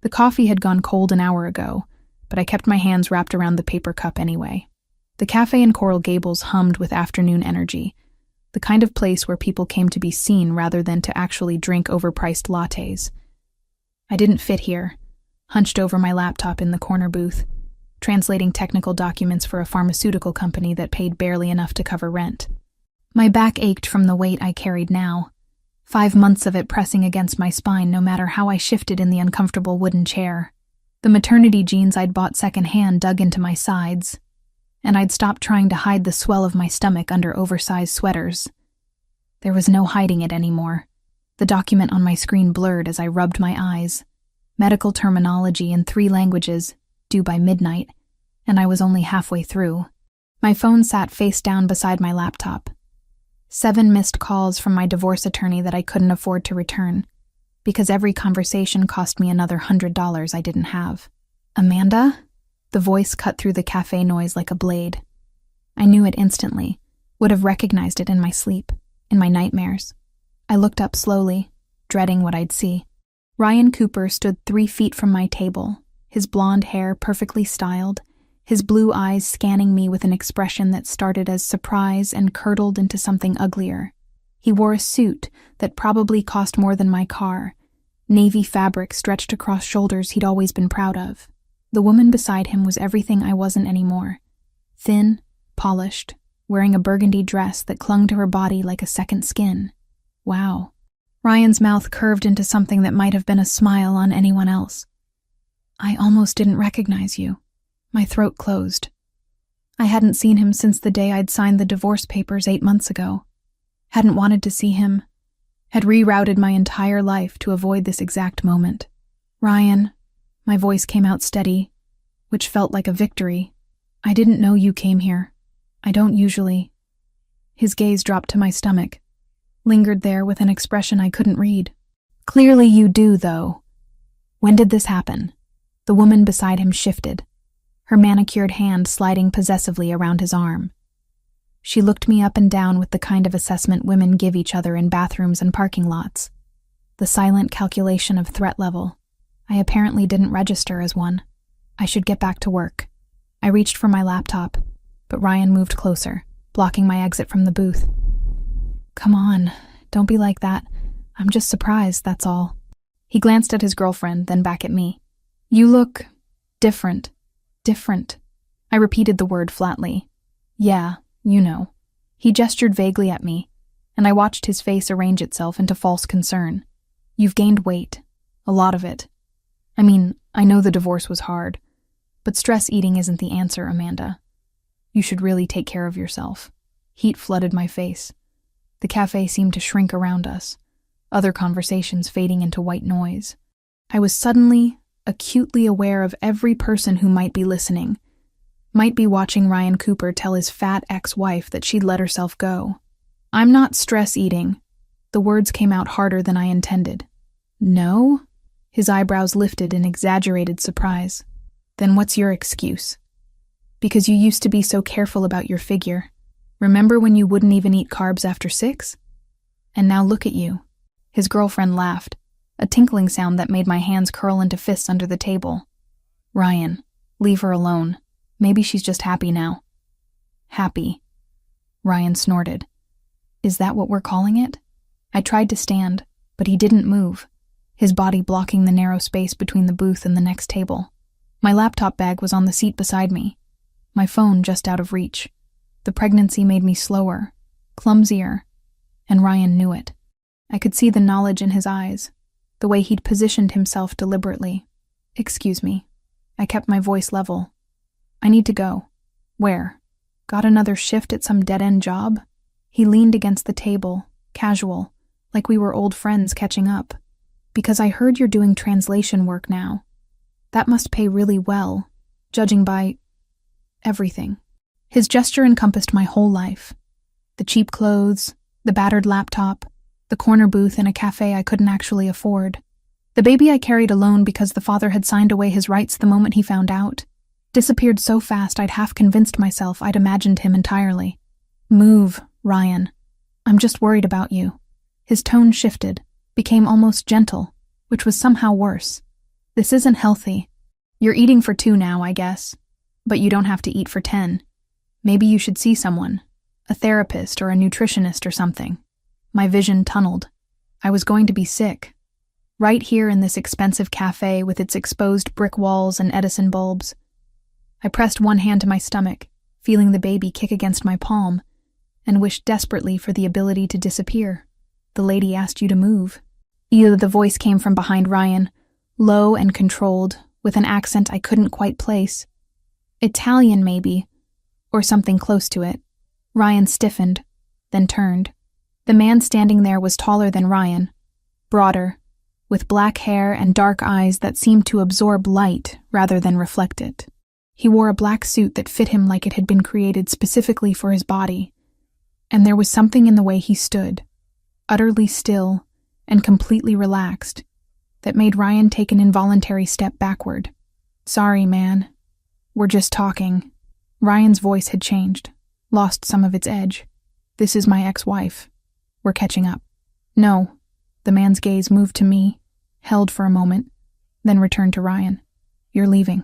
The coffee had gone cold an hour ago, but I kept my hands wrapped around the paper cup anyway. The cafe in Coral Gables hummed with afternoon energy, the kind of place where people came to be seen rather than to actually drink overpriced lattes. I didn't fit here, hunched over my laptop in the corner booth, translating technical documents for a pharmaceutical company that paid barely enough to cover rent. My back ached from the weight I carried now, 5 months of it pressing against my spine no matter how I shifted in the uncomfortable wooden chair. The maternity jeans I'd bought secondhand dug into my sides, and I'd stopped trying to hide the swell of my stomach under oversized sweaters. There was no hiding it anymore. The document on my screen blurred as I rubbed my eyes. Medical terminology in 3 languages, due by midnight, and I was only halfway through. My phone sat face down beside my laptop. 7 missed calls from my divorce attorney that I couldn't afford to return, because every conversation cost me another $100 I didn't have. Amanda? The voice cut through the cafe noise like a blade. I knew it instantly, would have recognized it in my sleep, in my nightmares. I looked up slowly, dreading what I'd see. Ryan Cooper stood 3 feet from my table, his blonde hair perfectly styled, his blue eyes scanning me with an expression that started as surprise and curdled into something uglier. He wore a suit that probably cost more than my car, navy fabric stretched across shoulders he'd always been proud of. The woman beside him was everything I wasn't anymore. Thin, polished, wearing a burgundy dress that clung to her body like a second skin. Wow. Ryan's mouth curved into something that might have been a smile on anyone else. I almost didn't recognize you. My throat closed. I hadn't seen him since the day I'd signed the divorce papers 8 months ago. Hadn't wanted to see him. Had rerouted my entire life to avoid this exact moment. Ryan, my voice came out steady, which felt like a victory. I didn't know you came here. I don't usually. His gaze dropped to my stomach, lingered there with an expression I couldn't read. Clearly you do, though. When did this happen? The woman beside him shifted, her manicured hand sliding possessively around his arm. She looked me up and down with the kind of assessment women give each other in bathrooms and parking lots. The silent calculation of threat level. I apparently didn't register as one. I should get back to work. I reached for my laptop, but Ryan moved closer, blocking my exit from the booth. Come on, don't be like that. I'm just surprised, that's all. He glanced at his girlfriend, then back at me. You look different. Different. I repeated the word flatly. Yeah, you know. He gestured vaguely at me, and I watched his face arrange itself into false concern. You've gained weight. A lot of it. I mean, I know the divorce was hard, but stress eating isn't the answer, Amanda. You should really take care of yourself. Heat flooded my face. The cafe seemed to shrink around us, other conversations fading into white noise. I was suddenly, acutely aware of every person who might be listening, might be watching Ryan Cooper tell his fat ex-wife that she'd let herself go. I'm not stress eating. The words came out harder than I intended. No? His eyebrows lifted in exaggerated surprise. Then what's your excuse? Because you used to be so careful about your figure. Remember when you wouldn't even eat carbs after 6? And now look at you. His girlfriend laughed, a tinkling sound that made my hands curl into fists under the table. Ryan, leave her alone. Maybe she's just happy now. Happy. Ryan snorted. Is that what we're calling it? I tried to stand, but he didn't move, his body blocking the narrow space between the booth and the next table. My laptop bag was on the seat beside me, my phone just out of reach. The pregnancy made me slower, clumsier, and Ryan knew it. I could see the knowledge in his eyes, the way he'd positioned himself deliberately. Excuse me. I kept my voice level. I need to go. Where? Got another shift at some dead-end job? He leaned against the table, casual, like we were old friends catching up. Because I heard you're doing translation work now. That must pay really well, judging by everything. His gesture encompassed my whole life. The cheap clothes, the battered laptop, the corner booth in a cafe I couldn't actually afford. The baby I carried alone because the father had signed away his rights the moment he found out. Disappeared so fast I'd half convinced myself I'd imagined him entirely. Move, Ryan. I'm just worried about you. His tone shifted, became almost gentle, which was somehow worse. This isn't healthy. You're eating for 2 now, I guess. But you don't have to eat for 10. Maybe you should see someone. A therapist or a nutritionist or something. My vision tunneled. I was going to be sick. Right here in this expensive cafe with its exposed brick walls and Edison bulbs. I pressed one hand to my stomach, feeling the baby kick against my palm, and wished desperately for the ability to disappear. The lady asked you to move. Either the voice came from behind Ryan, low and controlled, with an accent I couldn't quite place. Italian, maybe, or something close to it. Ryan stiffened, then turned. The man standing there was taller than Ryan, broader, with black hair and dark eyes that seemed to absorb light rather than reflect it. He wore a black suit that fit him like it had been created specifically for his body, and there was something in the way he stood, utterly still and completely relaxed, that made Ryan take an involuntary step backward. Sorry, man. We're just talking. Ryan's voice had changed, lost some of its edge. This is my ex-wife. We're catching up. No. The man's gaze moved to me, held for a moment, then returned to Ryan. You're leaving.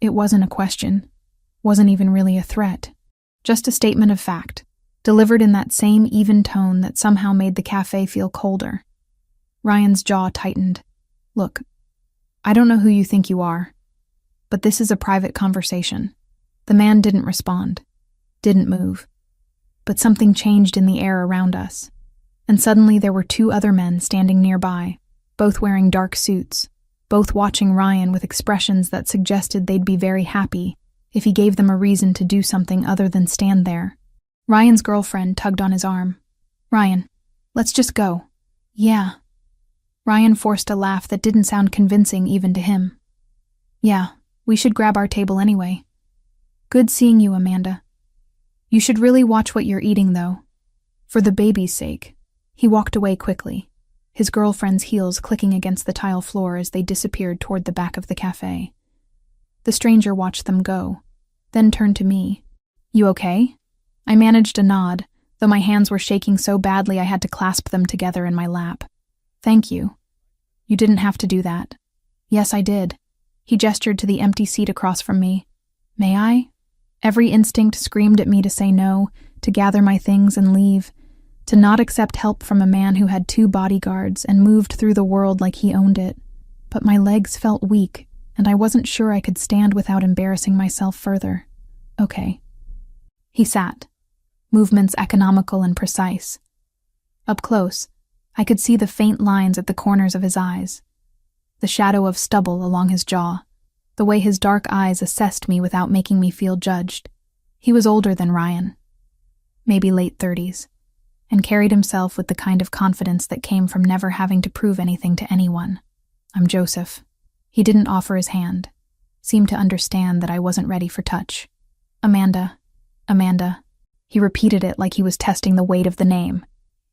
It wasn't a question. Wasn't even really a threat. Just a statement of fact, delivered in that same even tone that somehow made the cafe feel colder. Ryan's jaw tightened. Look, I don't know who you think you are, but this is a private conversation. The man didn't respond, didn't move. But something changed in the air around us, and suddenly there were 2 other men standing nearby, both wearing dark suits, both watching Ryan with expressions that suggested they'd be very happy if he gave them a reason to do something other than stand there. Ryan's girlfriend tugged on his arm. Ryan, let's just go. Yeah. Ryan forced a laugh that didn't sound convincing even to him. Yeah, we should grab our table anyway. Good seeing you, Amanda. You should really watch what you're eating, though. For the baby's sake. He walked away quickly, his girlfriend's heels clicking against the tile floor as they disappeared toward the back of the cafe. The stranger watched them go, then turned to me. You okay? I managed a nod, though my hands were shaking so badly I had to clasp them together in my lap. Thank you. You didn't have to do that. Yes, I did. He gestured to the empty seat across from me. May I? Every instinct screamed at me to say no, to gather my things and leave, to not accept help from a man who had 2 bodyguards and moved through the world like he owned it. But my legs felt weak, and I wasn't sure I could stand without embarrassing myself further. Okay. He sat, movements economical and precise. Up close, I could see the faint lines at the corners of his eyes, the shadow of stubble along his jaw, the way his dark eyes assessed me without making me feel judged. He was older than Ryan, maybe late 30s, and carried himself with the kind of confidence that came from never having to prove anything to anyone. I'm Joseph. He didn't offer his hand, seemed to understand that I wasn't ready for touch. Amanda. He repeated it like he was testing the weight of the name.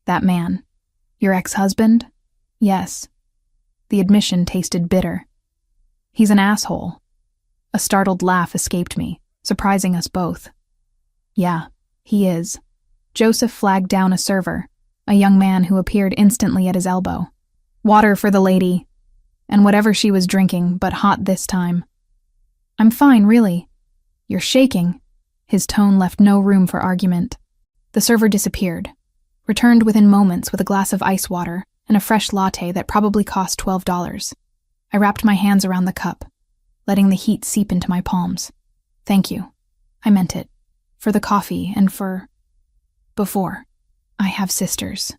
That man. Your ex-husband? Yes. The admission tasted bitter. He's an asshole. A startled laugh escaped me, surprising us both. Yeah, he is. Joseph flagged down a server, a young man who appeared instantly at his elbow. Water for the lady, and whatever she was drinking, but hot this time. I'm fine, really. You're shaking. His tone left no room for argument. The server disappeared, returned within moments with a glass of ice water and a fresh latte that probably cost $12. I wrapped my hands around the cup, letting the heat seep into my palms. Thank you. I meant it. For the coffee and for... before. I have sisters.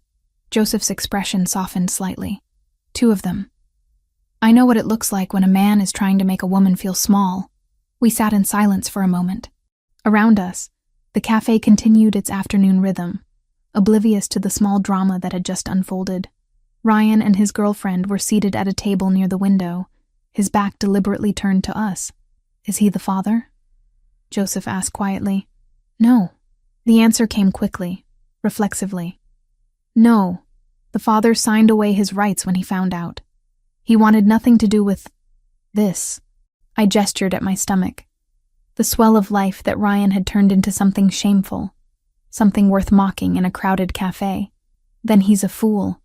Joseph's expression softened slightly. 2 of them. I know what it looks like when a man is trying to make a woman feel small. We sat in silence for a moment. Around us, the cafe continued its afternoon rhythm, oblivious to the small drama that had just unfolded. Ryan and his girlfriend were seated at a table near the window, his back deliberately turned to us. Is he the father? Joseph asked quietly. No. The answer came quickly, reflexively. No. The father signed away his rights when he found out. He wanted nothing to do with this. I gestured at my stomach. The swell of life that Ryan had turned into something shameful, something worth mocking in a crowded cafe. Then he's a fool.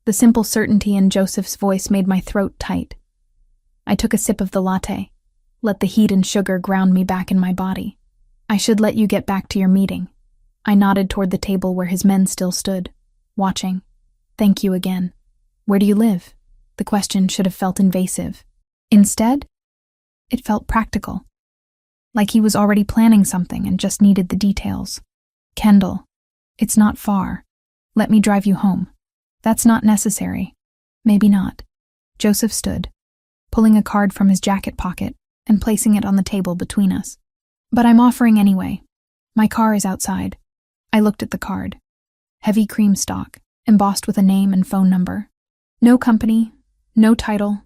The simple certainty in Joseph's voice made my throat tight. I took a sip of the latte, let the heat and sugar ground me back in my body. I should let you get back to your meeting. I nodded toward the table where his men still stood, watching. Thank you again. Where do you live? The question should have felt invasive. Instead, it felt practical. Like he was already planning something and just needed the details. Kendall, it's not far. Let me drive you home. That's not necessary. Maybe not. Joseph stood, pulling a card from his jacket pocket and placing it on the table between us. But I'm offering anyway. My car is outside. I looked at the card. Heavy cream stock, embossed with a name and phone number. No company, no title,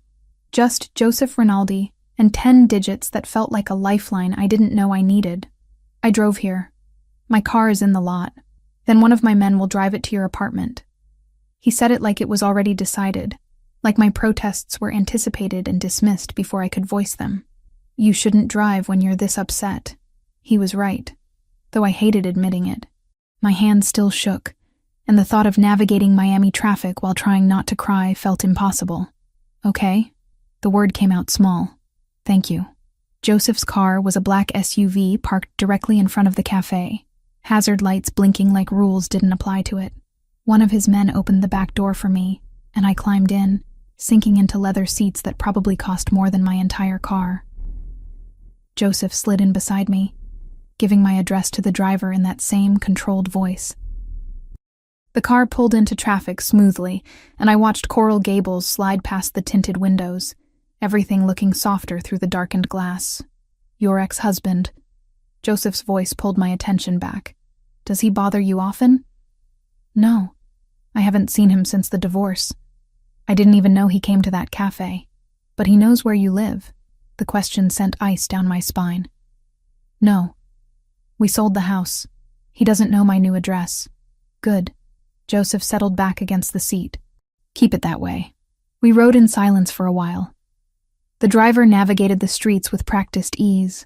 just Joseph Rinaldi and 10 digits that felt like a lifeline I didn't know I needed. I drove here. My car is in the lot. Then one of my men will drive it to your apartment. He said it like it was already decided, like my protests were anticipated and dismissed before I could voice them. You shouldn't drive when you're this upset. He was right, though I hated admitting it. My hand still shook, and the thought of navigating Miami traffic while trying not to cry felt impossible. Okay. The word came out small. Thank you. Joseph's car was a black SUV parked directly in front of the cafe, hazard lights blinking like rules didn't apply to it. One of his men opened the back door for me, and I climbed in, sinking into leather seats that probably cost more than my entire car. Joseph slid in beside me, giving my address to the driver in that same controlled voice. The car pulled into traffic smoothly, and I watched Coral Gables slide past the tinted windows, everything looking softer through the darkened glass. Your ex-husband. Joseph's voice pulled my attention back. Does he bother you often? No. I haven't seen him since the divorce. I didn't even know he came to that cafe. But he knows where you live. The question sent ice down my spine. No. We sold the house. He doesn't know my new address. Good. Joseph settled back against the seat. Keep it that way. We rode in silence for a while. The driver navigated the streets with practiced ease,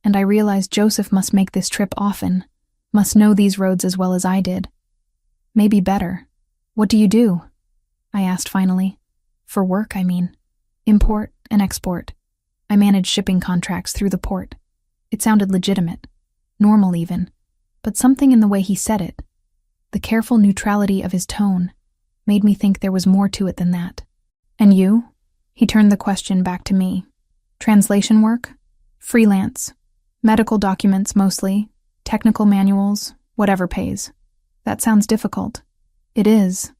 and I realized Joseph must make this trip often, must know these roads as well as I did. Maybe better. What do you do? I asked finally. For work, I mean. Import and export. I manage shipping contracts through the port. It sounded legitimate, normal even, but something in the way he said it, the careful neutrality of his tone, made me think there was more to it than that. And you? He turned the question back to me. Translation work? Freelance. Medical documents mostly. Technical manuals. Whatever pays. That sounds difficult. It is.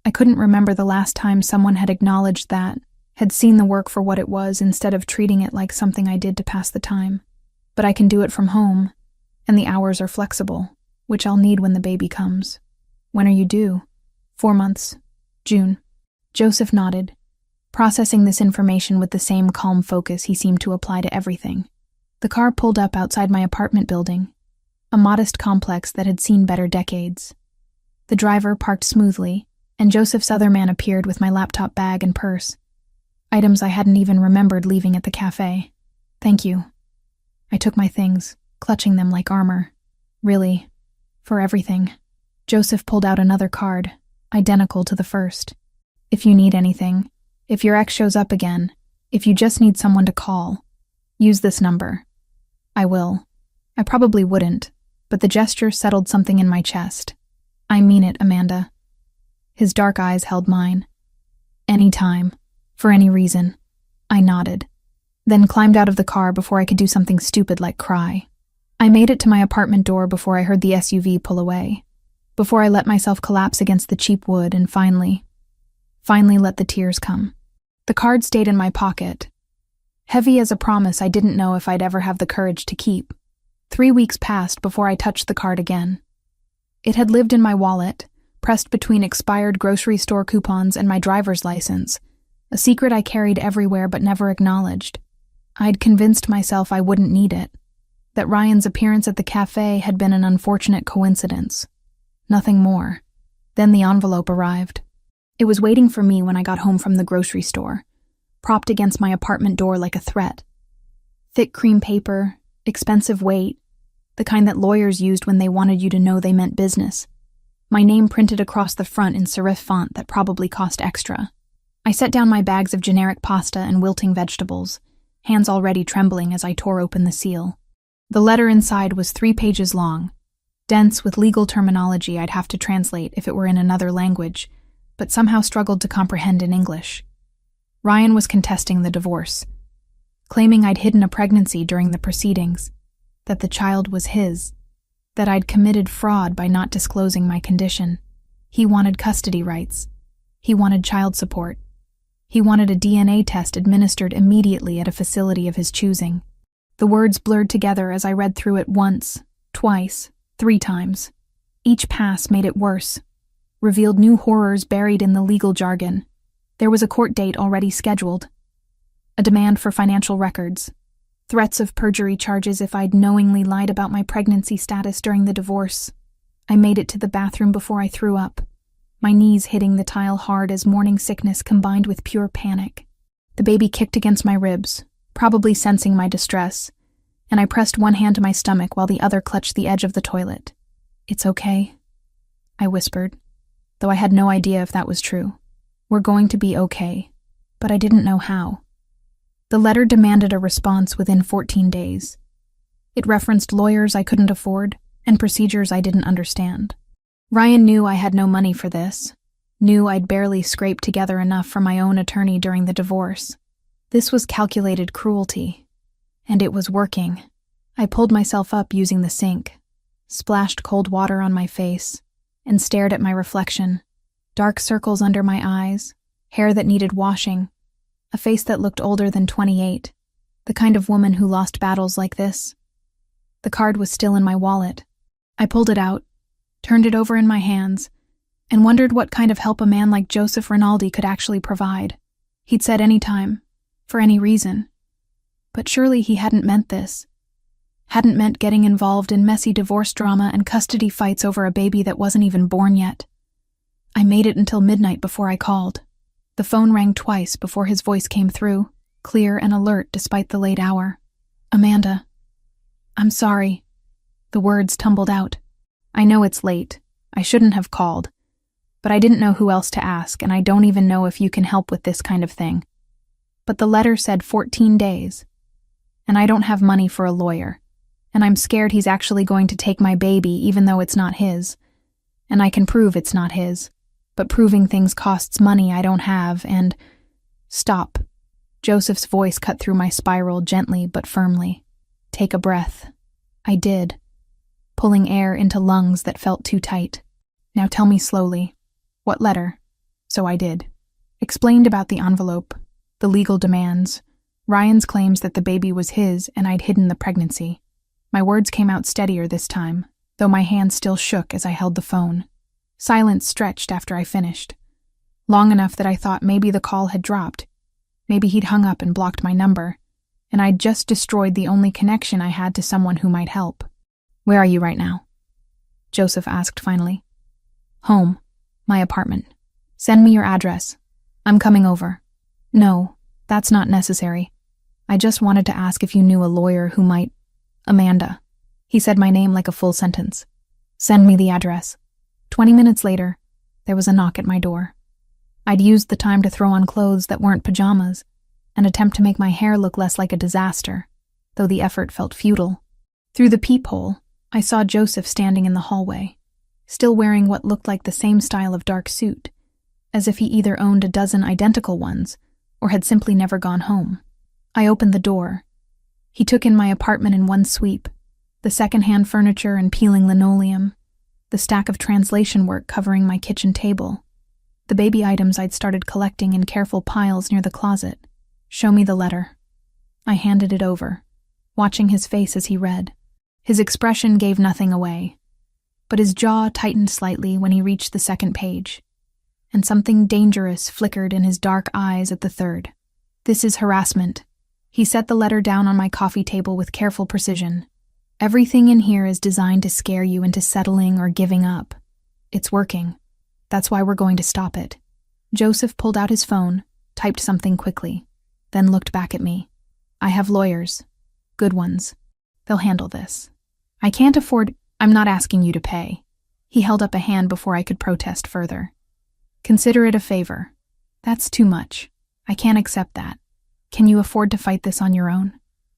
I couldn't remember the last time someone had acknowledged that, had seen the work for what it was instead of treating it like something I did to pass the time. But I can do it from home, and the hours are flexible, which I'll need when the baby comes. When are you due? 4 months. June. Joseph nodded, processing this information with the same calm focus he seemed to apply to everything. The car pulled up outside my apartment building, a modest complex that had seen better decades. The driver parked smoothly, and Joseph's other man appeared with my laptop bag and purse, items I hadn't even remembered leaving at the cafe. Thank you. I took my things, clutching them like armor. Really, for everything. Joseph pulled out another card, identical to the first. If you need anything, if your ex shows up again, if you just need someone to call, use this number. I will. I probably wouldn't, but the gesture settled something in my chest. I mean it, Amanda. His dark eyes held mine. Any time, for any reason. I nodded, then climbed out of the car before I could do something stupid like cry. I made it to my apartment door before I heard the SUV pull away, before I let myself collapse against the cheap wood and finally let the tears come. The card stayed in my pocket, heavy as a promise I didn't know if I'd ever have the courage to keep. 3 weeks passed before I touched the card again. It had lived in my wallet, pressed between expired grocery store coupons and my driver's license, a secret I carried everywhere but never acknowledged. I'd convinced myself I wouldn't need it, that Ryan's appearance at the cafe had been an unfortunate coincidence. Nothing more. Then the envelope arrived. It was waiting for me when I got home from the grocery store, propped against my apartment door like a threat. Thick cream paper, expensive weight, the kind that lawyers used when they wanted you to know they meant business. My name printed across the front in serif font that probably cost extra. I set down my bags of generic pasta and wilting vegetables, hands already trembling as I tore open the seal. The letter inside was 3 pages long, dense with legal terminology I'd have to translate if it were in another language, but somehow struggled to comprehend in English. Ryan was contesting the divorce, claiming I'd hidden a pregnancy during the proceedings, that the child was his, that I'd committed fraud by not disclosing my condition. He wanted custody rights. He wanted child support. He wanted a DNA test administered immediately at a facility of his choosing. The words blurred together as I read through it once, twice, 3 times. Each pass made it worse, revealed new horrors buried in the legal jargon. There was a court date already scheduled, a demand for financial records, threats of perjury charges if I'd knowingly lied about my pregnancy status during the divorce. I made it to the bathroom before I threw up, my knees hitting the tile hard as morning sickness combined with pure panic. The baby kicked against my ribs, probably sensing my distress, and I pressed one hand to my stomach while the other clutched the edge of the toilet. "It's okay," I whispered, though I had no idea if that was true. "We're going to be okay," but I didn't know how. The letter demanded a response within 14 days. It referenced lawyers I couldn't afford and procedures I didn't understand. Ryan knew I had no money for this, knew I'd barely scraped together enough for my own attorney during the divorce. This was calculated cruelty, and it was working. I pulled myself up using the sink, splashed cold water on my face, and stared at my reflection. Dark circles under my eyes, hair that needed washing, a face that looked older than 28, the kind of woman who lost battles like this. The card was still in my wallet. I pulled it out, turned it over in my hands, and wondered what kind of help a man like Joseph Rinaldi could actually provide. He'd said any time, for any reason. But surely he hadn't meant this. Hadn't meant getting involved in messy divorce drama and custody fights over a baby that wasn't even born yet. I made it until midnight before I called. The phone rang twice before his voice came through, clear and alert despite the late hour. "Amanda, I'm sorry." The words tumbled out. "I know it's late. I shouldn't have called. But I didn't know who else to ask, and I don't even know if you can help with this kind of thing. But the letter said 14 days. And I don't have money for a lawyer. And I'm scared he's actually going to take my baby even though it's not his. And I can prove it's not his. But proving things costs money I don't have, and—" "Stop." Joseph's voice cut through my spiral gently but firmly. "Take a breath." I did, pulling air into lungs that felt too tight. "Now tell me slowly. What letter?" So I did. Explained about the envelope, the legal demands, Ryan's claims that the baby was his and I'd hidden the pregnancy. My words came out steadier this time, though my hand still shook as I held the phone. Silence stretched after I finished, long enough that I thought maybe the call had dropped. Maybe he'd hung up and blocked my number, and I'd just destroyed the only connection I had to someone who might help. "Where are you right now?" Joseph asked finally. "Home. My apartment. Send me your address. I'm coming over." "No, that's not necessary. I just wanted to ask if you knew a lawyer who might—" "Amanda." He said my name like a full sentence. "Send me the address." 20 minutes later, there was a knock at my door. I'd used the time to throw on clothes that weren't pajamas, and attempt to make my hair look less like a disaster, though the effort felt futile. Through the peephole, I saw Joseph standing in the hallway, still wearing what looked like the same style of dark suit, as if he either owned a dozen identical ones or had simply never gone home. I opened the door. He took in my apartment in one sweep, the second-hand furniture and peeling linoleum, the stack of translation work covering my kitchen table, the baby items I'd started collecting in careful piles near the closet. "Show me the letter." I handed it over, watching his face as he read. His expression gave nothing away, but his jaw tightened slightly when he reached the second page, and something dangerous flickered in his dark eyes at the third. "This is harassment." He set the letter down on my coffee table with careful precision. "Everything in here is designed to scare you into settling or giving up. It's working. That's why we're going to stop it." Joseph pulled out his phone, typed something quickly, then looked back at me. "I have lawyers. Good ones. They'll handle this. I can't afford—" "I'm not asking you to pay." He held up a hand before I could protest further. "Consider it a favor. That's too much. I can't accept that. Can you afford to fight this on your own?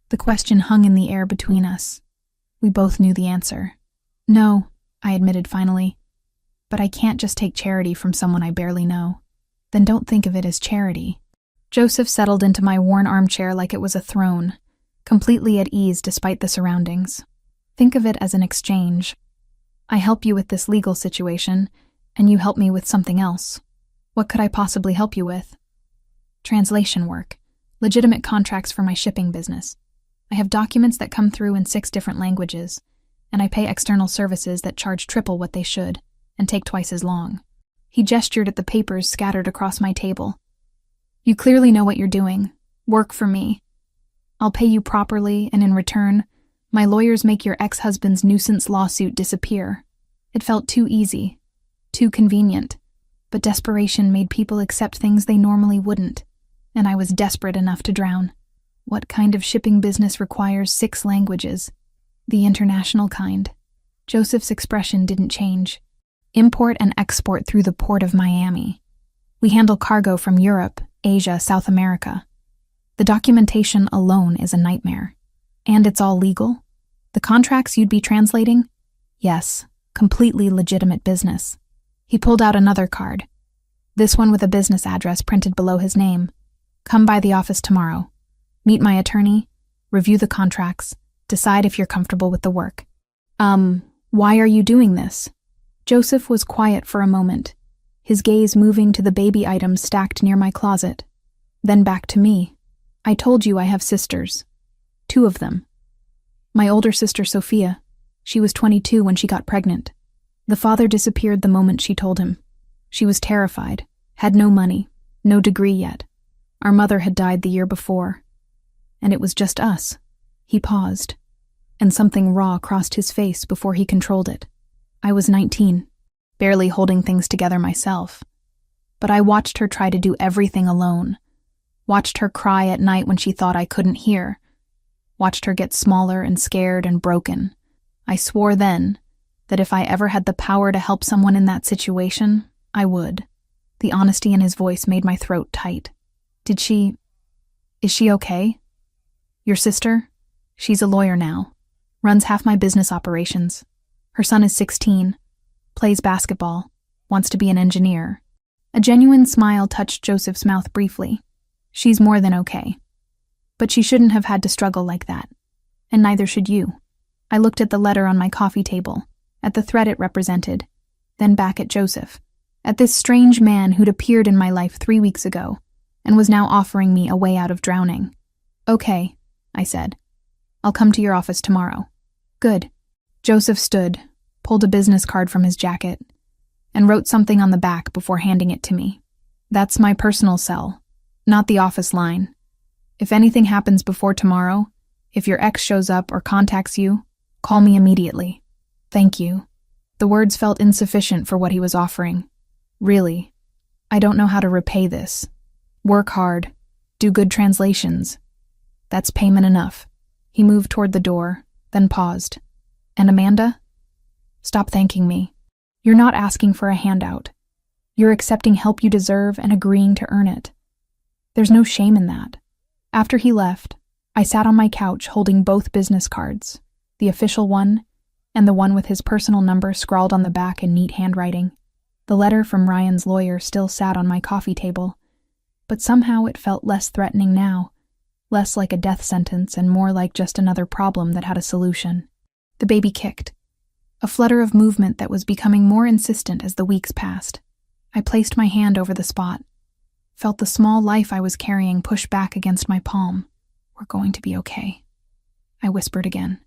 The question hung in the air between us. We both knew the answer. No, I admitted finally. But I can't just take charity from someone I barely know. Then don't think of it as charity. Joseph settled into my worn armchair like it was a throne, completely at ease despite the surroundings. Think of it as an exchange. I help you with this legal situation, and you help me with something else. What could I possibly help you with? Translation work. Legitimate contracts for my shipping business. I have documents that come through in 6 different languages, and I pay external services that charge triple what they should, and take twice as long. He gestured at the papers scattered across my table. You clearly know what you're doing. Work for me. I'll pay you properly, and in return, my lawyers make your ex-husband's nuisance lawsuit disappear. It felt too easy, too convenient, but desperation made people accept things they normally wouldn't, and I was desperate enough to drown. What kind of shipping business requires 6 languages? The international kind. Joseph's expression didn't change. Import and export through the port of Miami. We handle cargo from Europe, Asia, South America. The documentation alone is a nightmare. And it's all legal? The contracts you'd be translating? Yes, completely legitimate business. He pulled out another card. This one with a business address printed below his name. Come by the office tomorrow. Meet my attorney, review the contracts, decide if you're comfortable with the work. Why are you doing this? Joseph was quiet for a moment, his gaze moving to the baby items stacked near my closet, then back to me. I told you I have sisters. 2 of them. My older sister, Sophia. She was 22 when she got pregnant. The father disappeared the moment she told him. She was terrified, had no money, no degree yet. Our mother had died the year before. And it was just us. He paused, and something raw crossed his face before he controlled it. I was 19, barely holding things together myself. But I watched her try to do everything alone. Watched her cry at night when she thought I couldn't hear. Watched her get smaller and scared and broken. I swore then that if I ever had the power to help someone in that situation, I would. The honesty in his voice made my throat tight. Is she okay? Your sister? She's a lawyer now. Runs half my business operations. Her son is 16. Plays basketball. Wants to be an engineer. A genuine smile touched Joseph's mouth briefly. She's more than okay. But she shouldn't have had to struggle like that. And neither should you. I looked at the letter on my coffee table, at the threat it represented, then back at Joseph, at this strange man who'd appeared in my life 3 weeks ago, and was now offering me a way out of drowning. Okay, I said. I'll come to your office tomorrow. Good. Joseph stood, pulled a business card from his jacket, and wrote something on the back before handing it to me. That's my personal cell, not the office line. If anything happens before tomorrow, if your ex shows up or contacts you, call me immediately. Thank you. The words felt insufficient for what he was offering. Really, I don't know how to repay this. Work hard, do good translations. That's payment enough. He moved toward the door, then paused. And Amanda? Stop thanking me. You're not asking for a handout. You're accepting help you deserve and agreeing to earn it. There's no shame in that. After he left, I sat on my couch holding both business cards, the official one and the one with his personal number scrawled on the back in neat handwriting. The letter from Ryan's lawyer still sat on my coffee table, but somehow it felt less threatening now, less like a death sentence and more like just another problem that had a solution. The baby kicked, a flutter of movement that was becoming more insistent as the weeks passed. I placed my hand over the spot, felt the small life I was carrying push back against my palm. We're going to be okay, I whispered again.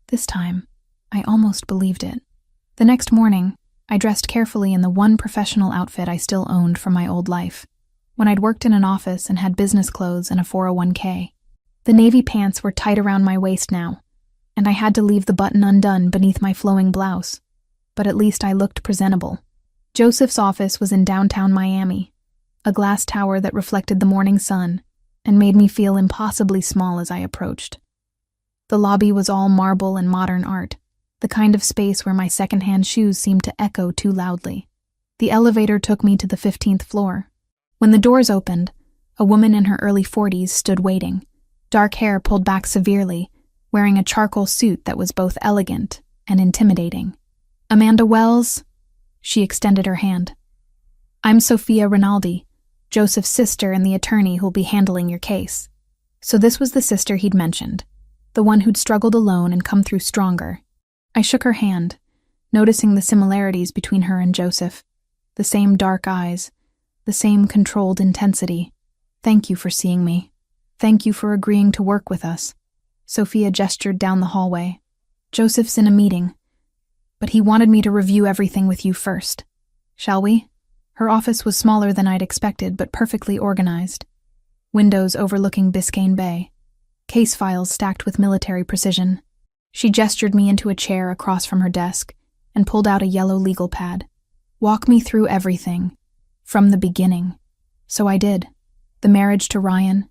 This time, I almost believed it. The next morning, I dressed carefully in the one professional outfit I still owned from my old life, when I'd worked in an office and had business clothes and a 401k. The navy pants were tight around my waist now, and I had to leave the button undone beneath my flowing blouse, but at least I looked presentable. Joseph's office was in downtown Miami, a glass tower that reflected the morning sun and made me feel impossibly small as I approached. The lobby was all marble and modern art, the kind of space where my secondhand shoes seemed to echo too loudly. The elevator took me to the 15th floor, When the doors opened, a woman in her early 40s stood waiting, dark hair pulled back severely, wearing a charcoal suit that was both elegant and intimidating. "Amanda Wells?" She extended her hand. "I'm Sophia Rinaldi, Joseph's sister and the attorney who'll be handling your case." So this was the sister he'd mentioned, the one who'd struggled alone and come through stronger. I shook her hand, noticing the similarities between her and Joseph. The same dark eyes, the same controlled intensity. "Thank you for seeing me. Thank you for agreeing to work with us." Sophia gestured down the hallway. "Joseph's in a meeting, but he wanted me to review everything with you first. Shall we?" Her office was smaller than I'd expected, but perfectly organized. Windows overlooking Biscayne Bay. Case files stacked with military precision. She gestured me into a chair across from her desk and pulled out a yellow legal pad. "Walk me through everything, from the beginning." So I did. The marriage to Ryan,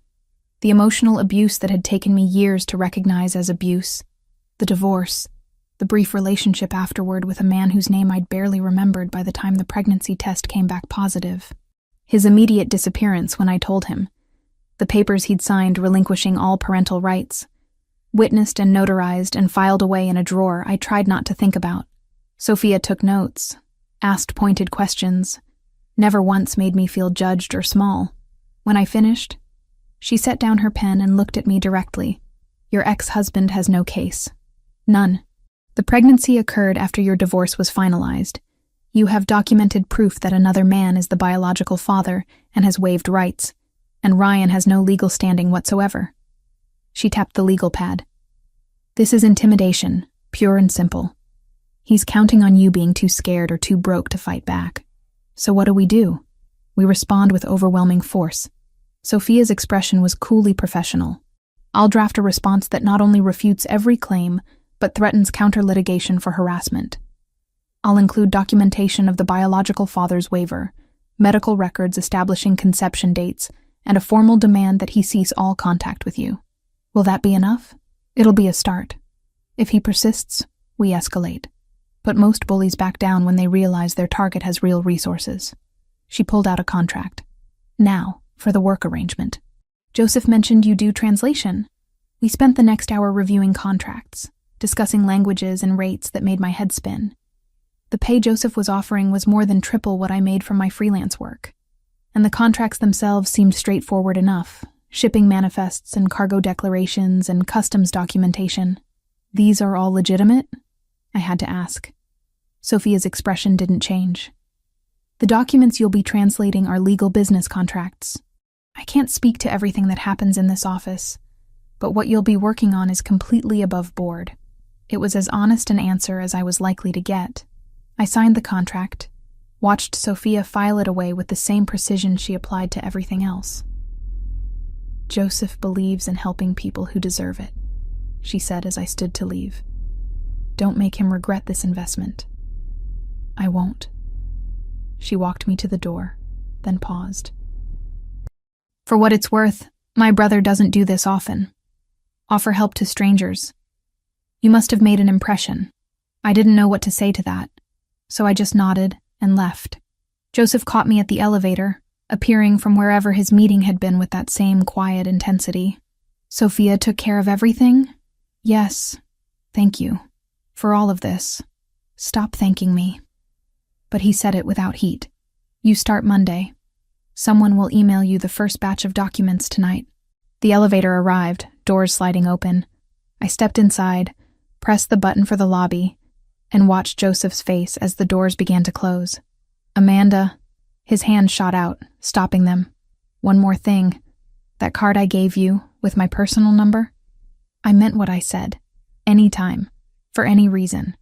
the emotional abuse that had taken me years to recognize as abuse, the divorce, the brief relationship afterward with a man whose name I'd barely remembered by the time the pregnancy test came back positive, his immediate disappearance when I told him, the papers he'd signed relinquishing all parental rights, witnessed and notarized and filed away in a drawer I tried not to think about. Sophia took notes, asked pointed questions, never once made me feel judged or small. When I finished, she set down her pen and looked at me directly. "Your ex-husband has no case. None. The pregnancy occurred after your divorce was finalized. You have documented proof that another man is the biological father and has waived rights, and Ryan has no legal standing whatsoever." She tapped the legal pad. "This is intimidation, pure and simple. He's counting on you being too scared or too broke to fight back. So what do? We respond with overwhelming force." Sophia's expression was coolly professional. "I'll draft a response that not only refutes every claim, but threatens counter-litigation for harassment. I'll include documentation of the biological father's waiver, medical records establishing conception dates, and a formal demand that he cease all contact with you. Will that be enough? It'll be a start. If he persists, we escalate. But most bullies back down when they realize their target has real resources." She pulled out a contract. "Now, for the work arrangement. Joseph mentioned you do translation. We spent the next hour reviewing contracts, discussing languages and rates that made my head spin. The pay Joseph was offering was more than triple what I made from my freelance work. And the contracts themselves seemed straightforward enough, shipping manifests and cargo declarations and customs documentation. "These are all legitimate?" I had to ask. Sophia's expression didn't change. "The documents you'll be translating are legal business contracts. I can't speak to everything that happens in this office, but what you'll be working on is completely above board." It was as honest an answer as I was likely to get. I signed the contract, watched Sophia file it away with the same precision she applied to everything else. "Joseph believes in helping people who deserve it," she said as I stood to leave. "Don't make him regret this investment." "I won't." She walked me to the door, then paused. "For what it's worth, my brother doesn't do this often. Offer help to strangers. You must have made an impression." I didn't know what to say to that, so I just nodded and left. Joseph caught me at the elevator, appearing from wherever his meeting had been with that same quiet intensity. "Sophia took care of everything?" "Yes. Thank you. For all of this. Stop thanking me." But he said it without heat. "You start Monday. Someone will email you the first batch of documents tonight." The elevator arrived, doors sliding open. I stepped inside, pressed the button for the lobby, and watched Joseph's face as the doors began to close. "Amanda," his hand shot out, stopping them. "One more thing. That card I gave you, with my personal number? I meant what I said. Anytime. For any reason."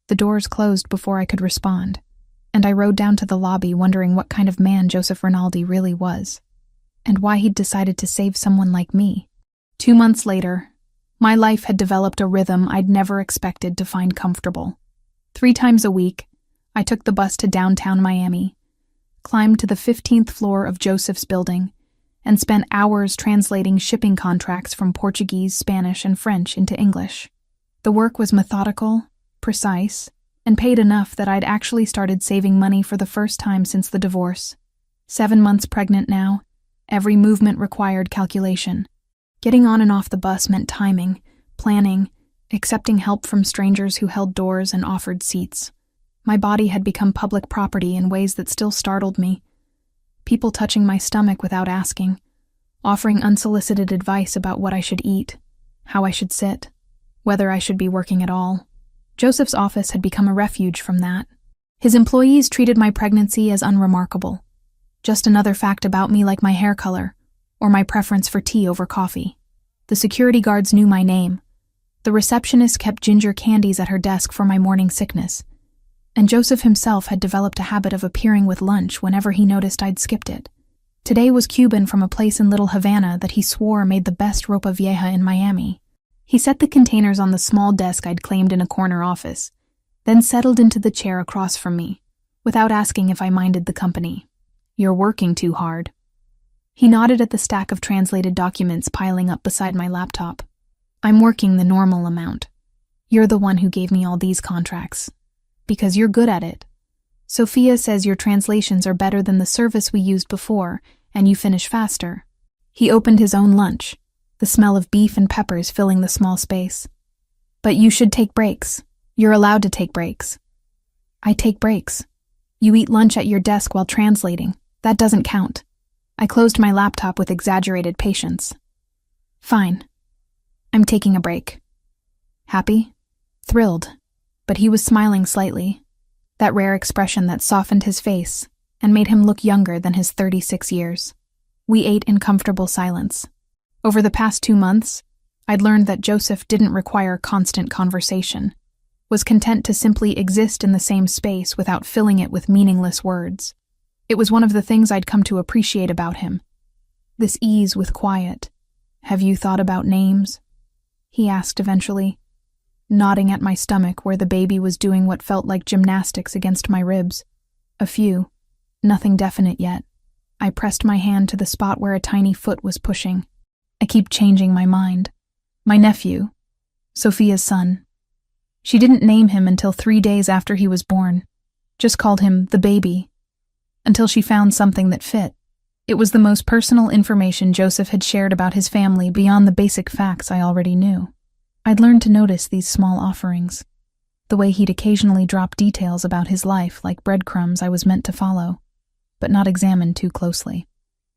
The doors closed before I could respond, and I rode down to the lobby wondering what kind of man Joseph Rinaldi really was, and why he'd decided to save someone like me. 2 months later, my life had developed a rhythm I'd never expected to find comfortable. 3 times a week, I took the bus to downtown Miami, climbed to the 15th floor of Joseph's building, and spent hours translating shipping contracts from Portuguese, Spanish, and French into English. The work was methodical, precise, and paid enough that I'd actually started saving money for the first time since the divorce. 7 months pregnant now. Every movement required calculation. Getting on and off the bus meant timing, planning, accepting help from strangers who held doors and offered seats. My body had become public property in ways that still startled me. People touching my stomach without asking, offering unsolicited advice about what I should eat, how I should sit, whether I should be working at all. Joseph's office had become a refuge from that. His employees treated my pregnancy as unremarkable. Just another fact about me, like my hair color, or my preference for tea over coffee. The security guards knew my name. The receptionist kept ginger candies at her desk for my morning sickness. And Joseph himself had developed a habit of appearing with lunch whenever he noticed I'd skipped it. Today was Cuban from a place in Little Havana that he swore made the best ropa vieja in Miami. He set the containers on the small desk I'd claimed in a corner office, then settled into the chair across from me, without asking if I minded the company. "You're working too hard." He nodded at the stack of translated documents piling up beside my laptop. "I'm working the normal amount. You're the one who gave me all these contracts. Because you're good at it. Sophia says your translations are better than the service we used before, and you finish faster." He opened his own lunch, the smell of beef and peppers filling the small space. "But you should take breaks. You're allowed to take breaks." "I take breaks. You eat lunch at your desk while translating. That doesn't count." I closed my laptop with exaggerated patience. "Fine. I'm taking a break." Happy? Thrilled. But he was smiling slightly, that rare expression that softened his face and made him look younger than his 36 years. We ate in comfortable silence. Over the past 2 months, I'd learned that Joseph didn't require constant conversation, was content to simply exist in the same space without filling it with meaningless words. It was one of the things I'd come to appreciate about him. This ease with quiet. "Have you thought about names?" he asked eventually, nodding at my stomach where the baby was doing what felt like gymnastics against my ribs. "A few. Nothing definite yet." I pressed my hand to the spot where a tiny foot was pushing. "I keep changing my mind. My nephew, Sophia's son." She didn't name him until 3 days after he was born. Just called him the baby, until she found something that fit. It was the most personal information Joseph had shared about his family beyond the basic facts I already knew. I'd learned to notice these small offerings, the way he'd occasionally drop details about his life like breadcrumbs I was meant to follow, but not examine too closely.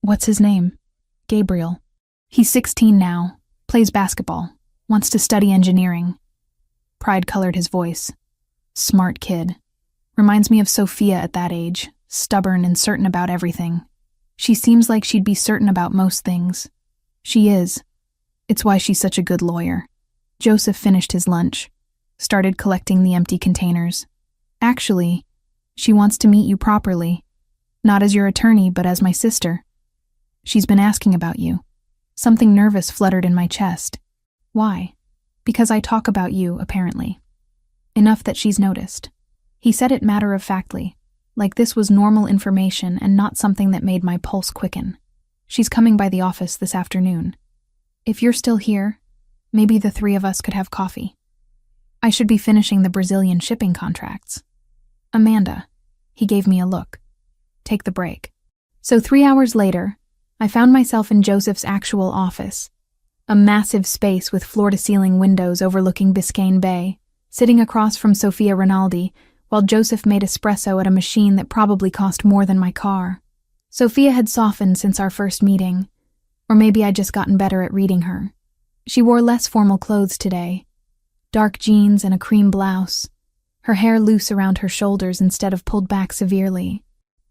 "What's his name?" "Gabriel. He's 16 now, plays basketball, wants to study engineering." Pride colored his voice. "Smart kid. Reminds me of Sophia at that age, stubborn and certain about everything. She seems like she'd be certain about most things. She is. It's why she's such a good lawyer." Joseph finished his lunch, started collecting the empty containers. "Actually, she wants to meet you properly, not as your attorney but as my sister. She's been asking about you." Something nervous fluttered in my chest. "Why?" "Because I talk about you, apparently. Enough that she's noticed." He said it matter-of-factly, like this was normal information and not something that made my pulse quicken. "She's coming by the office this afternoon. If you're still here, maybe the 3 of us could have coffee. I should be finishing the Brazilian shipping contracts." "Amanda." He gave me a look. "Take the break." So 3 hours later, I found myself in Joseph's actual office, a massive space with floor-to-ceiling windows overlooking Biscayne Bay, sitting across from Sophia Rinaldi, while Joseph made espresso at a machine that probably cost more than my car. Sophia had softened since our first meeting, or maybe I'd just gotten better at reading her. She wore less formal clothes today, dark jeans and a cream blouse, her hair loose around her shoulders instead of pulled back severely.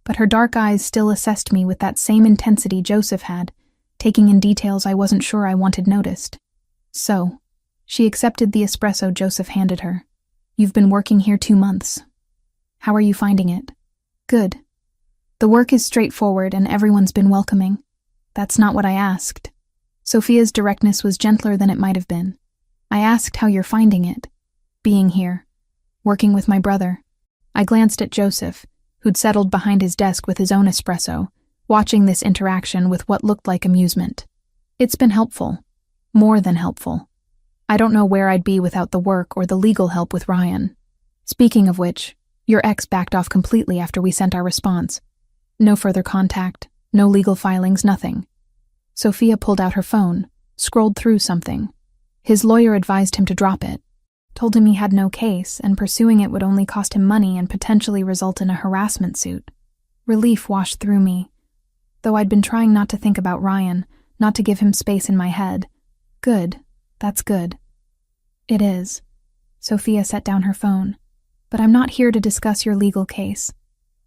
But her dark eyes still assessed me with that same intensity Joseph had, taking in details I wasn't sure I wanted noticed. "So," she accepted the espresso Joseph handed her. "You've been working here 2 months. How are you finding it?" "Good. The work is straightforward and everyone's been welcoming." "That's not what I asked." Sophia's directness was gentler than it might have been. "I asked how you're finding it. Being here. Working with my brother." I glanced at Joseph, who'd settled behind his desk with his own espresso, watching this interaction with what looked like amusement. "It's been helpful. More than helpful. I don't know where I'd be without the work or the legal help with Ryan. Speaking of which, your ex backed off completely after we sent our response." No further contact, no legal filings, nothing. Sophia pulled out her phone, scrolled through something. His lawyer advised him to drop it, told him he had no case and pursuing it would only cost him money and potentially result in a harassment suit. Relief washed through me, though I'd been trying not to think about Ryan, not to give him space in my head. Good, that's good. It is. Sophia set down her phone. But I'm not here to discuss your legal case.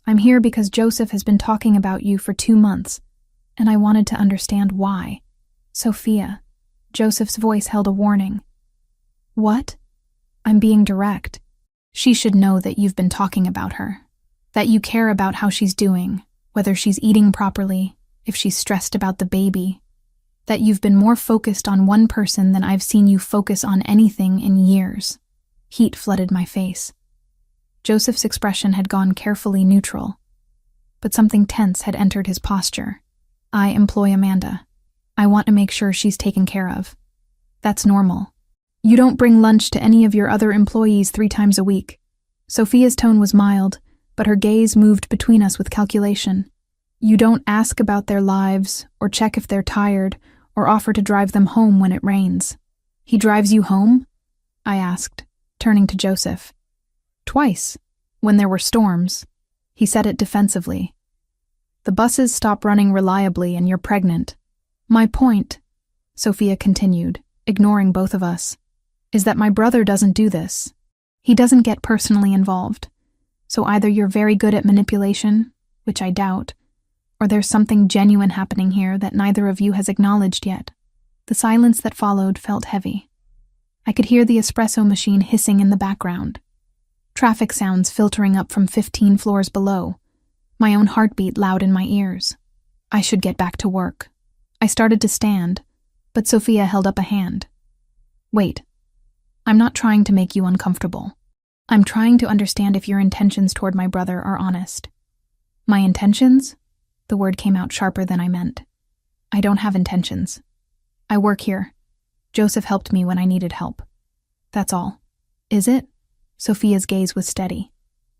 I'm here because Joseph has been talking about you for 2 months, and I wanted to understand why. Sophia. Joseph's voice held a warning. What? I'm being direct. She should know that you've been talking about her, that you care about how she's doing, whether she's eating properly, if she's stressed about the baby, that you've been more focused on one person than I've seen you focus on anything in years. Heat flooded my face. Joseph's expression had gone carefully neutral, but something tense had entered his posture. I employ Amanda. I want to make sure she's taken care of. That's normal. You don't bring lunch to any of your other employees 3 times a week. Sophia's tone was mild, but her gaze moved between us with calculation. You don't ask about their lives, or check if they're tired, or offer to drive them home when it rains. He drives you home? I asked, turning to Joseph. Twice, when there were storms. He said it defensively. The buses stop running reliably and you're pregnant. My point, Sophia continued, ignoring both of us, is that my brother doesn't do this. He doesn't get personally involved. So either you're very good at manipulation, which I doubt, or there's something genuine happening here that neither of you has acknowledged yet. The silence that followed felt heavy. I could hear the espresso machine hissing in the background. Traffic sounds filtering up from 15 floors below. My own heartbeat loud in my ears. I should get back to work. I started to stand, but Sophia held up a hand. Wait. I'm not trying to make you uncomfortable. I'm trying to understand if your intentions toward my brother are honest. My intentions? The word came out sharper than I meant. I don't have intentions. I work here. Joseph helped me when I needed help. That's all. Is it? Sophia's gaze was steady.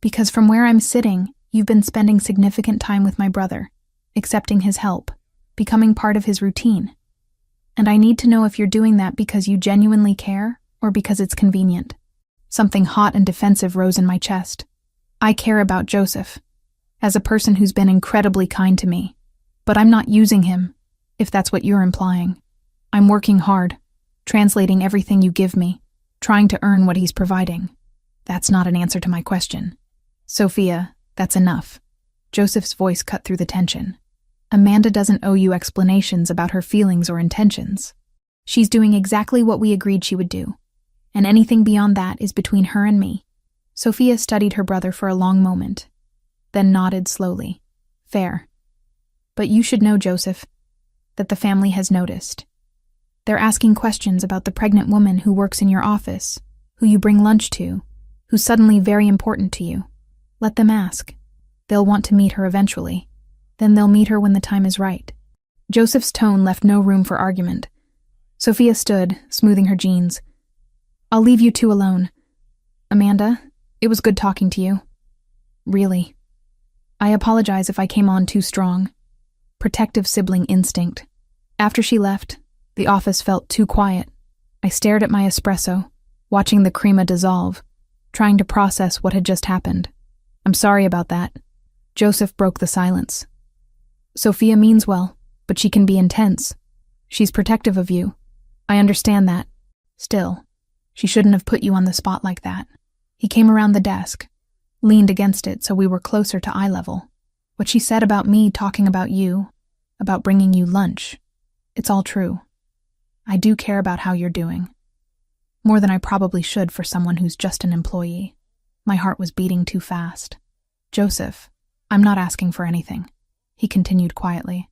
Because from where I'm sitting, you've been spending significant time with my brother, accepting his help, becoming part of his routine. And I need to know if you're doing that because you genuinely care or because it's convenient. Something hot and defensive rose in my chest. I care about Joseph, as a person who's been incredibly kind to me. But I'm not using him, if that's what you're implying. I'm working hard, translating everything you give me, trying to earn what he's providing. That's not an answer to my question. Sophia, that's enough. Joseph's voice cut through the tension. Amanda doesn't owe you explanations about her feelings or intentions. She's doing exactly what we agreed she would do, and anything beyond that is between her and me. Sophia studied her brother for a long moment, then nodded slowly. Fair. But you should know, Joseph, that the family has noticed. They're asking questions about the pregnant woman who works in your office, who you bring lunch to, who's suddenly very important to you. Let them ask. They'll want to meet her eventually. Then they'll meet her when the time is right. Joseph's tone left no room for argument. Sophia stood, smoothing her jeans. I'll leave you two alone. Amanda, it was good talking to you. Really. I apologize if I came on too strong. Protective sibling instinct. After she left, the office felt too quiet. I stared at my espresso, watching the crema dissolve, trying to process what had just happened. I'm sorry about that. Joseph broke the silence. Sophia means well, but she can be intense. She's protective of you. I understand that. Still, she shouldn't have put you on the spot like that. He came around the desk, leaned against it so we were closer to eye level. What she said about me talking about you, about bringing you lunch, it's all true. I do care about how you're doing. More than I probably should for someone who's just an employee. My heart was beating too fast. Joseph, I'm not asking for anything. He continued quietly.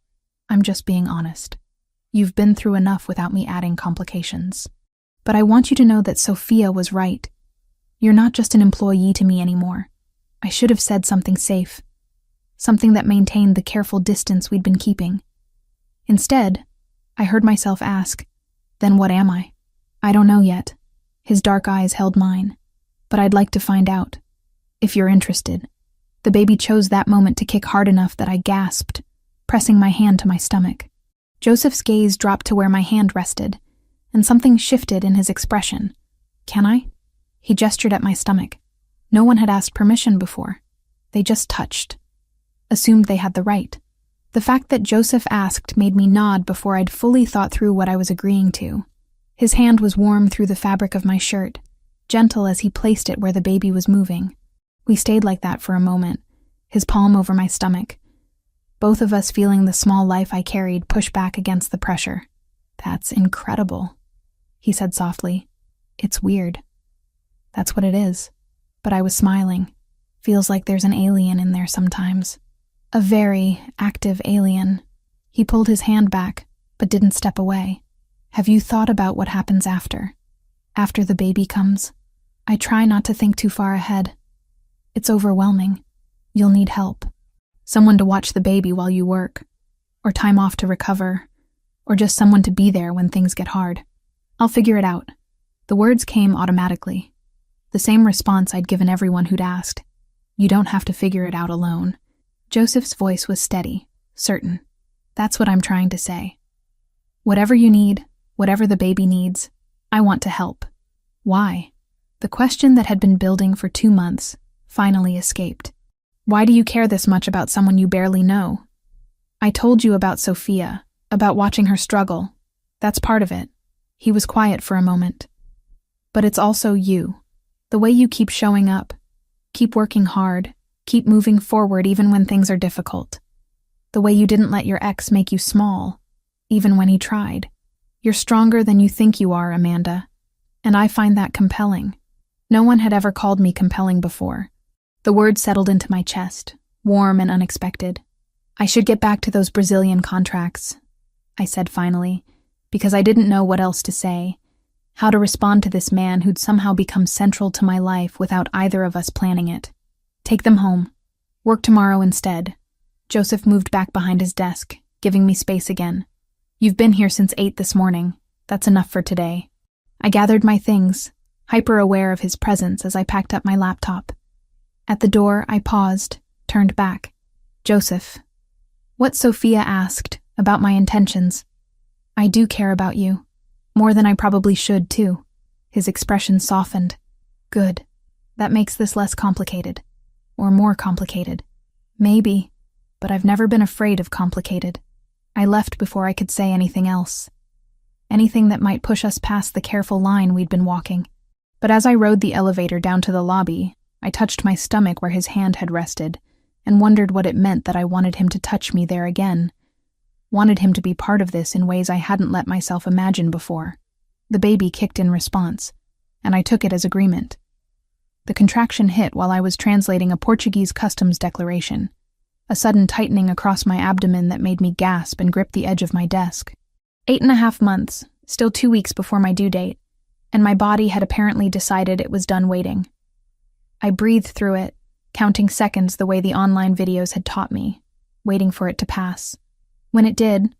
I'm just being honest. You've been through enough without me adding complications. But I want you to know that Sophia was right. You're not just an employee to me anymore. I should have said something safe. Something that maintained the careful distance we'd been keeping. Instead, I heard myself ask, then what am I? I don't know yet. His dark eyes held mine. But I'd like to find out. If you're interested. The baby chose that moment to kick hard enough that I gasped, pressing my hand to my stomach. Joseph's gaze dropped to where my hand rested, and something shifted in his expression. "Can I?" He gestured at my stomach. No one had asked permission before. They just touched. Assumed they had the right. The fact that Joseph asked made me nod before I'd fully thought through what I was agreeing to. His hand was warm through the fabric of my shirt, gentle as he placed it where the baby was moving. We stayed like that for a moment, his palm over my stomach, both of us feeling the small life I carried push back against the pressure. "That's incredible," he said softly. "It's weird." "That's what it is." But I was smiling. Feels like there's an alien in there sometimes. A very active alien. He pulled his hand back, but didn't step away. "Have you thought about what happens after? After the baby comes?" I try not to think too far ahead. It's overwhelming. You'll need help. Someone to watch the baby while you work, or time off to recover, or just someone to be there when things get hard. I'll figure it out. The words came automatically. The same response I'd given everyone who'd asked. You don't have to figure it out alone. Joseph's voice was steady, certain. That's what I'm trying to say. Whatever you need, whatever the baby needs, I want to help. Why? The question that had been building for 2 months finally escaped. Why do you care this much about someone you barely know? I told you about Sophia, about watching her struggle. That's part of it. He was quiet for a moment. But it's also you. The way you keep showing up, keep working hard, keep moving forward even when things are difficult. The way you didn't let your ex make you small, even when he tried. You're stronger than you think you are, Amanda. And I find that compelling. No one had ever called me compelling before. The word settled into my chest, warm and unexpected. I should get back to those Brazilian contracts, I said finally, because I didn't know what else to say, how to respond to this man who'd somehow become central to my life without either of us planning it. Take them home. Work tomorrow instead. Joseph moved back behind his desk, giving me space again. You've been here since 8 this morning. That's enough for today. I gathered my things, hyper-aware of his presence as I packed up my laptop. At the door, I paused, turned back. Joseph. What Sophia asked about my intentions. I do care about you. More than I probably should, too. His expression softened. Good. That makes this less complicated. Or more complicated. Maybe, but I've never been afraid of complicated. I left before I could say anything else. Anything that might push us past the careful line we'd been walking. But as I rode the elevator down to the lobby, I touched my stomach where his hand had rested, and wondered what it meant that I wanted him to touch me there again. Wanted him to be part of this in ways I hadn't let myself imagine before. The baby kicked in response, and I took it as agreement. The contraction hit while I was translating a Portuguese customs declaration, a sudden tightening across my abdomen that made me gasp and grip the edge of my desk. 8.5 months, still 2 weeks before my due date, and my body had apparently decided it was done waiting. I breathed through it, counting seconds the way the online videos had taught me, waiting for it to pass. When it did,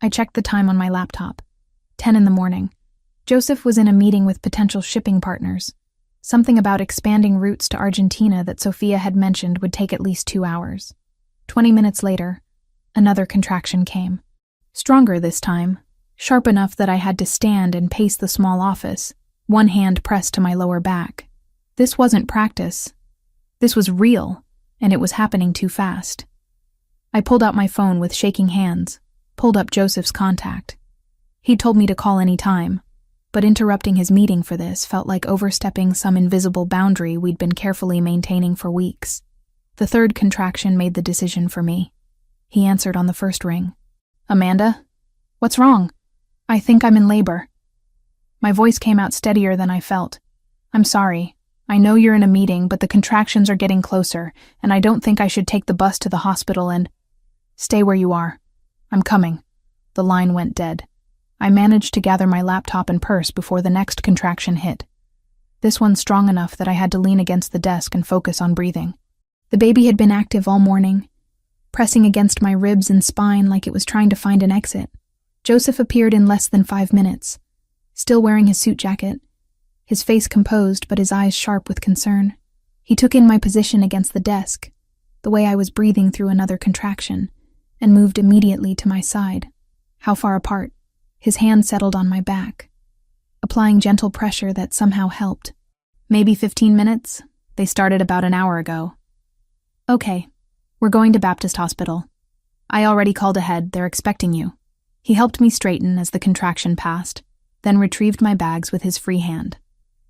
I checked the time on my laptop. 10 in the morning. Joseph was in a meeting with potential shipping partners. Something about expanding routes to Argentina that Sophia had mentioned would take at least 2 hours. 20 minutes later, another contraction came. Stronger this time, sharp enough that I had to stand and pace the small office, one hand pressed to my lower back. This wasn't practice. This was real, and it was happening too fast. I pulled out my phone with shaking hands, pulled up Joseph's contact. He'd told me to call any time, but interrupting his meeting for this felt like overstepping some invisible boundary we'd been carefully maintaining for weeks. The third contraction made the decision for me. He answered on the first ring. Amanda? What's wrong? I think I'm in labor. My voice came out steadier than I felt. I'm sorry. I know you're in a meeting, but the contractions are getting closer, and I don't think I should take the bus to the hospital and... Stay where you are. I'm coming. The line went dead. I managed to gather my laptop and purse before the next contraction hit. This one strong enough that I had to lean against the desk and focus on breathing. The baby had been active all morning, pressing against my ribs and spine like it was trying to find an exit. Joseph appeared in less than 5 minutes, still wearing his suit jacket, his face composed but his eyes sharp with concern. He took in my position against the desk, the way I was breathing through another contraction, and moved immediately to my side. How far apart? His hand settled on my back, applying gentle pressure that somehow helped. Maybe 15 minutes? They started about an hour ago. Okay, we're going to Baptist Hospital. I already called ahead, they're expecting you. He helped me straighten as the contraction passed, then retrieved my bags with his free hand.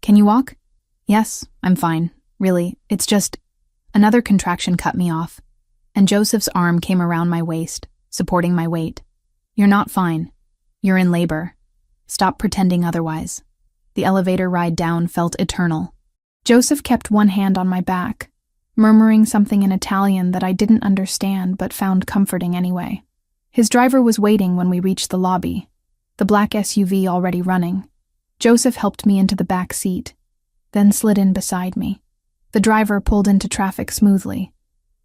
Can you walk? Yes, I'm fine. Really, it's just... Another contraction cut me off, and Joseph's arm came around my waist, supporting my weight. You're not fine. You're in labor. Stop pretending otherwise. The elevator ride down felt eternal. Joseph kept one hand on my back, murmuring something in Italian that I didn't understand but found comforting anyway. His driver was waiting when we reached the lobby, the black SUV already running. Joseph helped me into the back seat, then slid in beside me. The driver pulled into traffic smoothly,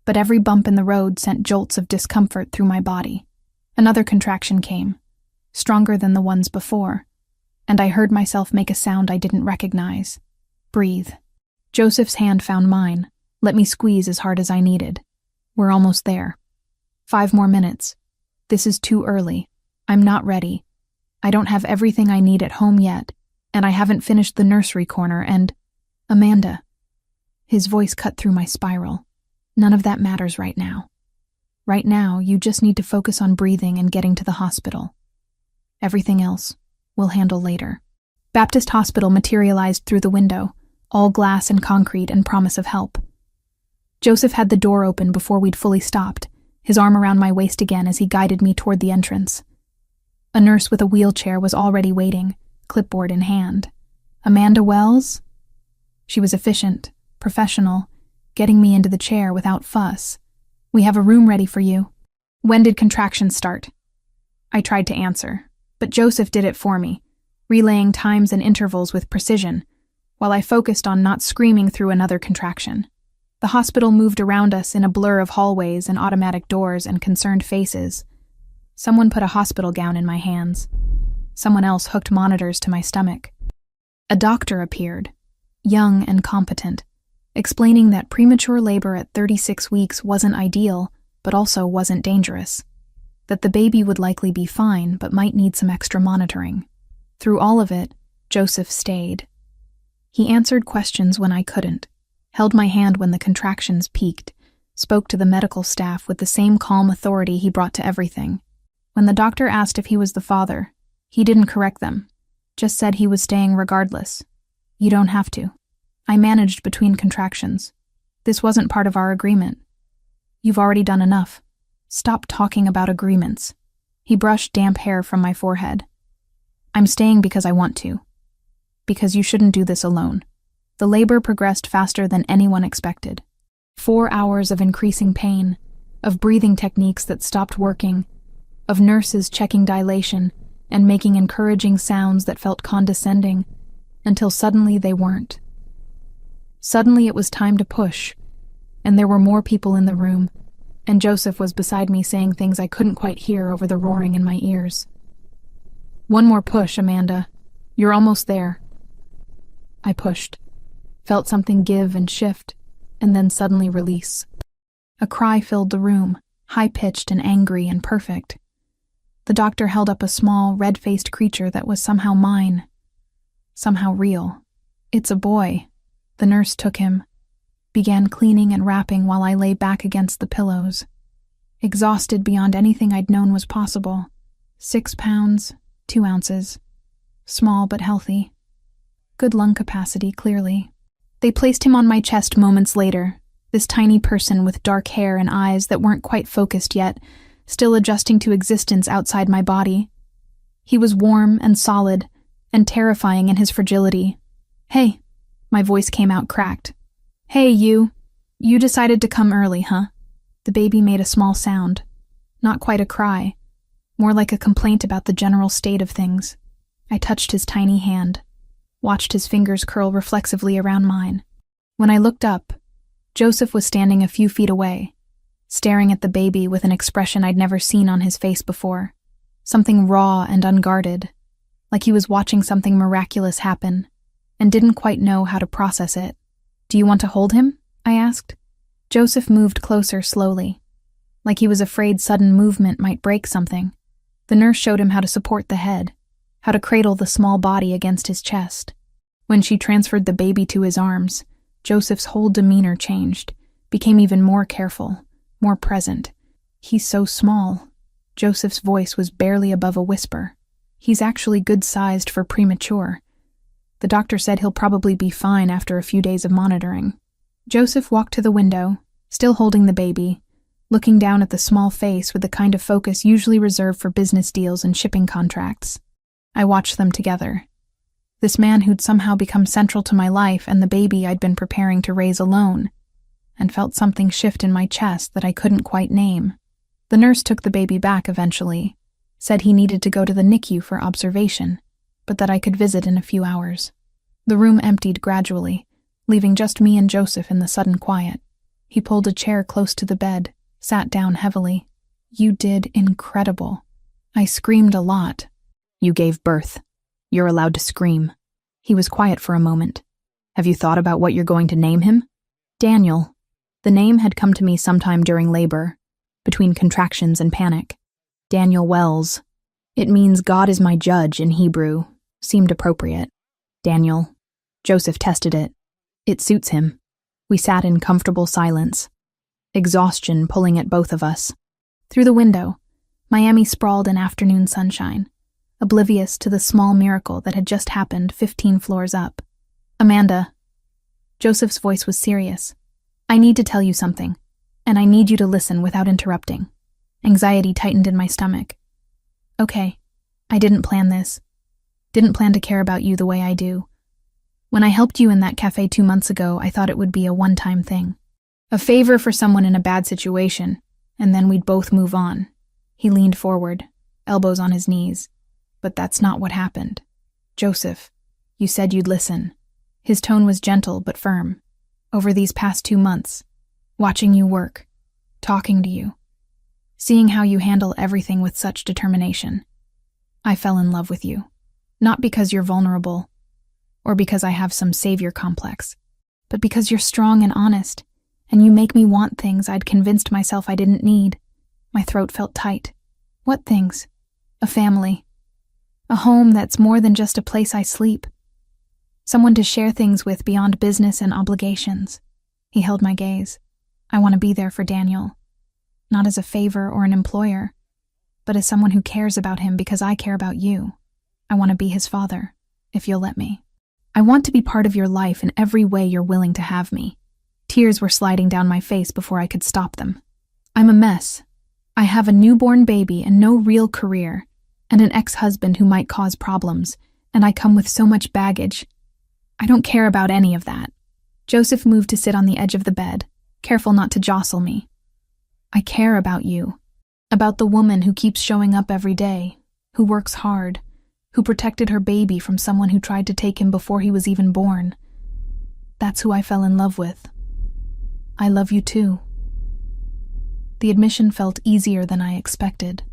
but every bump in the road sent jolts of discomfort through my body. Another contraction came, stronger than the ones before, and I heard myself make a sound I didn't recognize. Breathe. Joseph's hand found mine, let me squeeze as hard as I needed. We're almost there. 5 more minutes. This is too early. I'm not ready. I don't have everything I need at home yet, and I haven't finished the nursery corner and... Amanda. His voice cut through my spiral. None of that matters right now. Right now, you just need to focus on breathing and getting to the hospital. Everything else, we'll handle later. Baptist Hospital materialized through the window, all glass and concrete and promise of help. Joseph had the door open before we'd fully stopped, his arm around my waist again as he guided me toward the entrance. A nurse with a wheelchair was already waiting, clipboard in hand. Amanda Wells? She was efficient, professional, getting me into the chair without fuss. We have a room ready for you. When did contractions start? I tried to answer, but Joseph did it for me, relaying times and intervals with precision, while I focused on not screaming through another contraction. The hospital moved around us in a blur of hallways and automatic doors and concerned faces. Someone put a hospital gown in my hands. Someone else hooked monitors to my stomach. A doctor appeared, young and competent, explaining that premature labor at 36 weeks wasn't ideal, but also wasn't dangerous. That the baby would likely be fine, but might need some extra monitoring. Through all of it, Joseph stayed. He answered questions when I couldn't, held my hand when the contractions peaked, spoke to the medical staff with the same calm authority he brought to everything. When the doctor asked if he was the father, he didn't correct them, just said he was staying regardless. You don't have to. I managed between contractions. This wasn't part of our agreement. You've already done enough. Stop talking about agreements. He brushed damp hair from my forehead. I'm staying because I want to. Because you shouldn't do this alone. The labor progressed faster than anyone expected. 4 hours of increasing pain, of breathing techniques that stopped working, of nurses checking dilation and making encouraging sounds that felt condescending, until suddenly they weren't. Suddenly it was time to push, and there were more people in the room, and Joseph was beside me saying things I couldn't quite hear over the roaring in my ears. One more push, Amanda. You're almost there. I pushed, felt something give and shift, and then suddenly release. A cry filled the room, high-pitched and angry and perfect. The doctor held up a small, red-faced creature that was somehow mine. Somehow real. It's a boy. The nurse took him, began cleaning and wrapping while I lay back against the pillows. Exhausted beyond anything I'd known was possible. 6 pounds, 2 ounces. Small but healthy. Good lung capacity, clearly. They placed him on my chest moments later, this tiny person with dark hair and eyes that weren't quite focused yet, still adjusting to existence outside my body. He was warm and solid, and terrifying in his fragility. Hey, my voice came out cracked. Hey, you decided to come early, huh? The baby made a small sound. Not quite a cry, more like a complaint about the general state of things. I touched his tiny hand, watched his fingers curl reflexively around mine. When I looked up, Joseph was standing a few feet away, staring at the baby with an expression I'd never seen on his face before. Something raw and unguarded, like he was watching something miraculous happen, and didn't quite know how to process it. Do you want to hold him? I asked. Joseph moved closer slowly, like he was afraid sudden movement might break something. The nurse showed him how to support the head, how to cradle the small body against his chest. When she transferred the baby to his arms, Joseph's whole demeanor changed, became even more careful, more present. "He's so small." Joseph's voice was barely above a whisper. "He's actually good-sized for premature. The doctor said he'll probably be fine after a few days of monitoring." Joseph walked to the window, still holding the baby, looking down at the small face with the kind of focus usually reserved for business deals and shipping contracts. I watched them together. This man who'd somehow become central to my life and the baby I'd been preparing to raise alone, and felt something shift in my chest that I couldn't quite name. The nurse took the baby back eventually, said he needed to go to the NICU for observation, but that I could visit in a few hours. The room emptied gradually, leaving just me and Joseph in the sudden quiet. He pulled a chair close to the bed, sat down heavily. "You did incredible." I screamed a lot. "You gave birth. You're allowed to scream." He was quiet for a moment. "Have you thought about what you're going to name him?" "Daniel." The name had come to me sometime during labor, between contractions and panic. Daniel Wells. It means God is my judge in Hebrew. Seemed appropriate. Daniel. Joseph tested it. It suits him. We sat in comfortable silence, exhaustion pulling at both of us. Through the window, Miami sprawled in afternoon sunshine, oblivious to the small miracle that had just happened 15 floors up. "Amanda." Joseph's voice was serious. "I need to tell you something, and I need you to listen without interrupting." Anxiety tightened in my stomach. "Okay, I didn't plan this. Didn't plan to care about you the way I do. When I helped you in that cafe 2 months ago, I thought it would be a one-time thing. A favor for someone in a bad situation, and then we'd both move on." He leaned forward, elbows on his knees. "But that's not what happened. Joseph, you said you'd listen." His tone was gentle but firm. "Over these past 2 months, watching you work, talking to you, seeing how you handle everything with such determination, I fell in love with you. Not because you're vulnerable, or because I have some savior complex, but because you're strong and honest, and you make me want things I'd convinced myself I didn't need." My throat felt tight. "What things?" "A family. A home that's more than just a place I sleep. Someone to share things with beyond business and obligations." He held my gaze. "I want to be there for Daniel. Not as a favor or an employer, but as someone who cares about him because I care about you. I want to be his father, if you'll let me. I want to be part of your life in every way you're willing to have me." Tears were sliding down my face before I could stop them. "I'm a mess. I have a newborn baby and no real career, and an ex-husband who might cause problems, and I come with so much baggage. I don't care about any of that." Joseph moved to sit on the edge of the bed, careful not to jostle me. "I care about you. About the woman who keeps showing up every day, who works hard, who protected her baby from someone who tried to take him before he was even born. That's who I fell in love with. I love you too." The admission felt easier than I expected.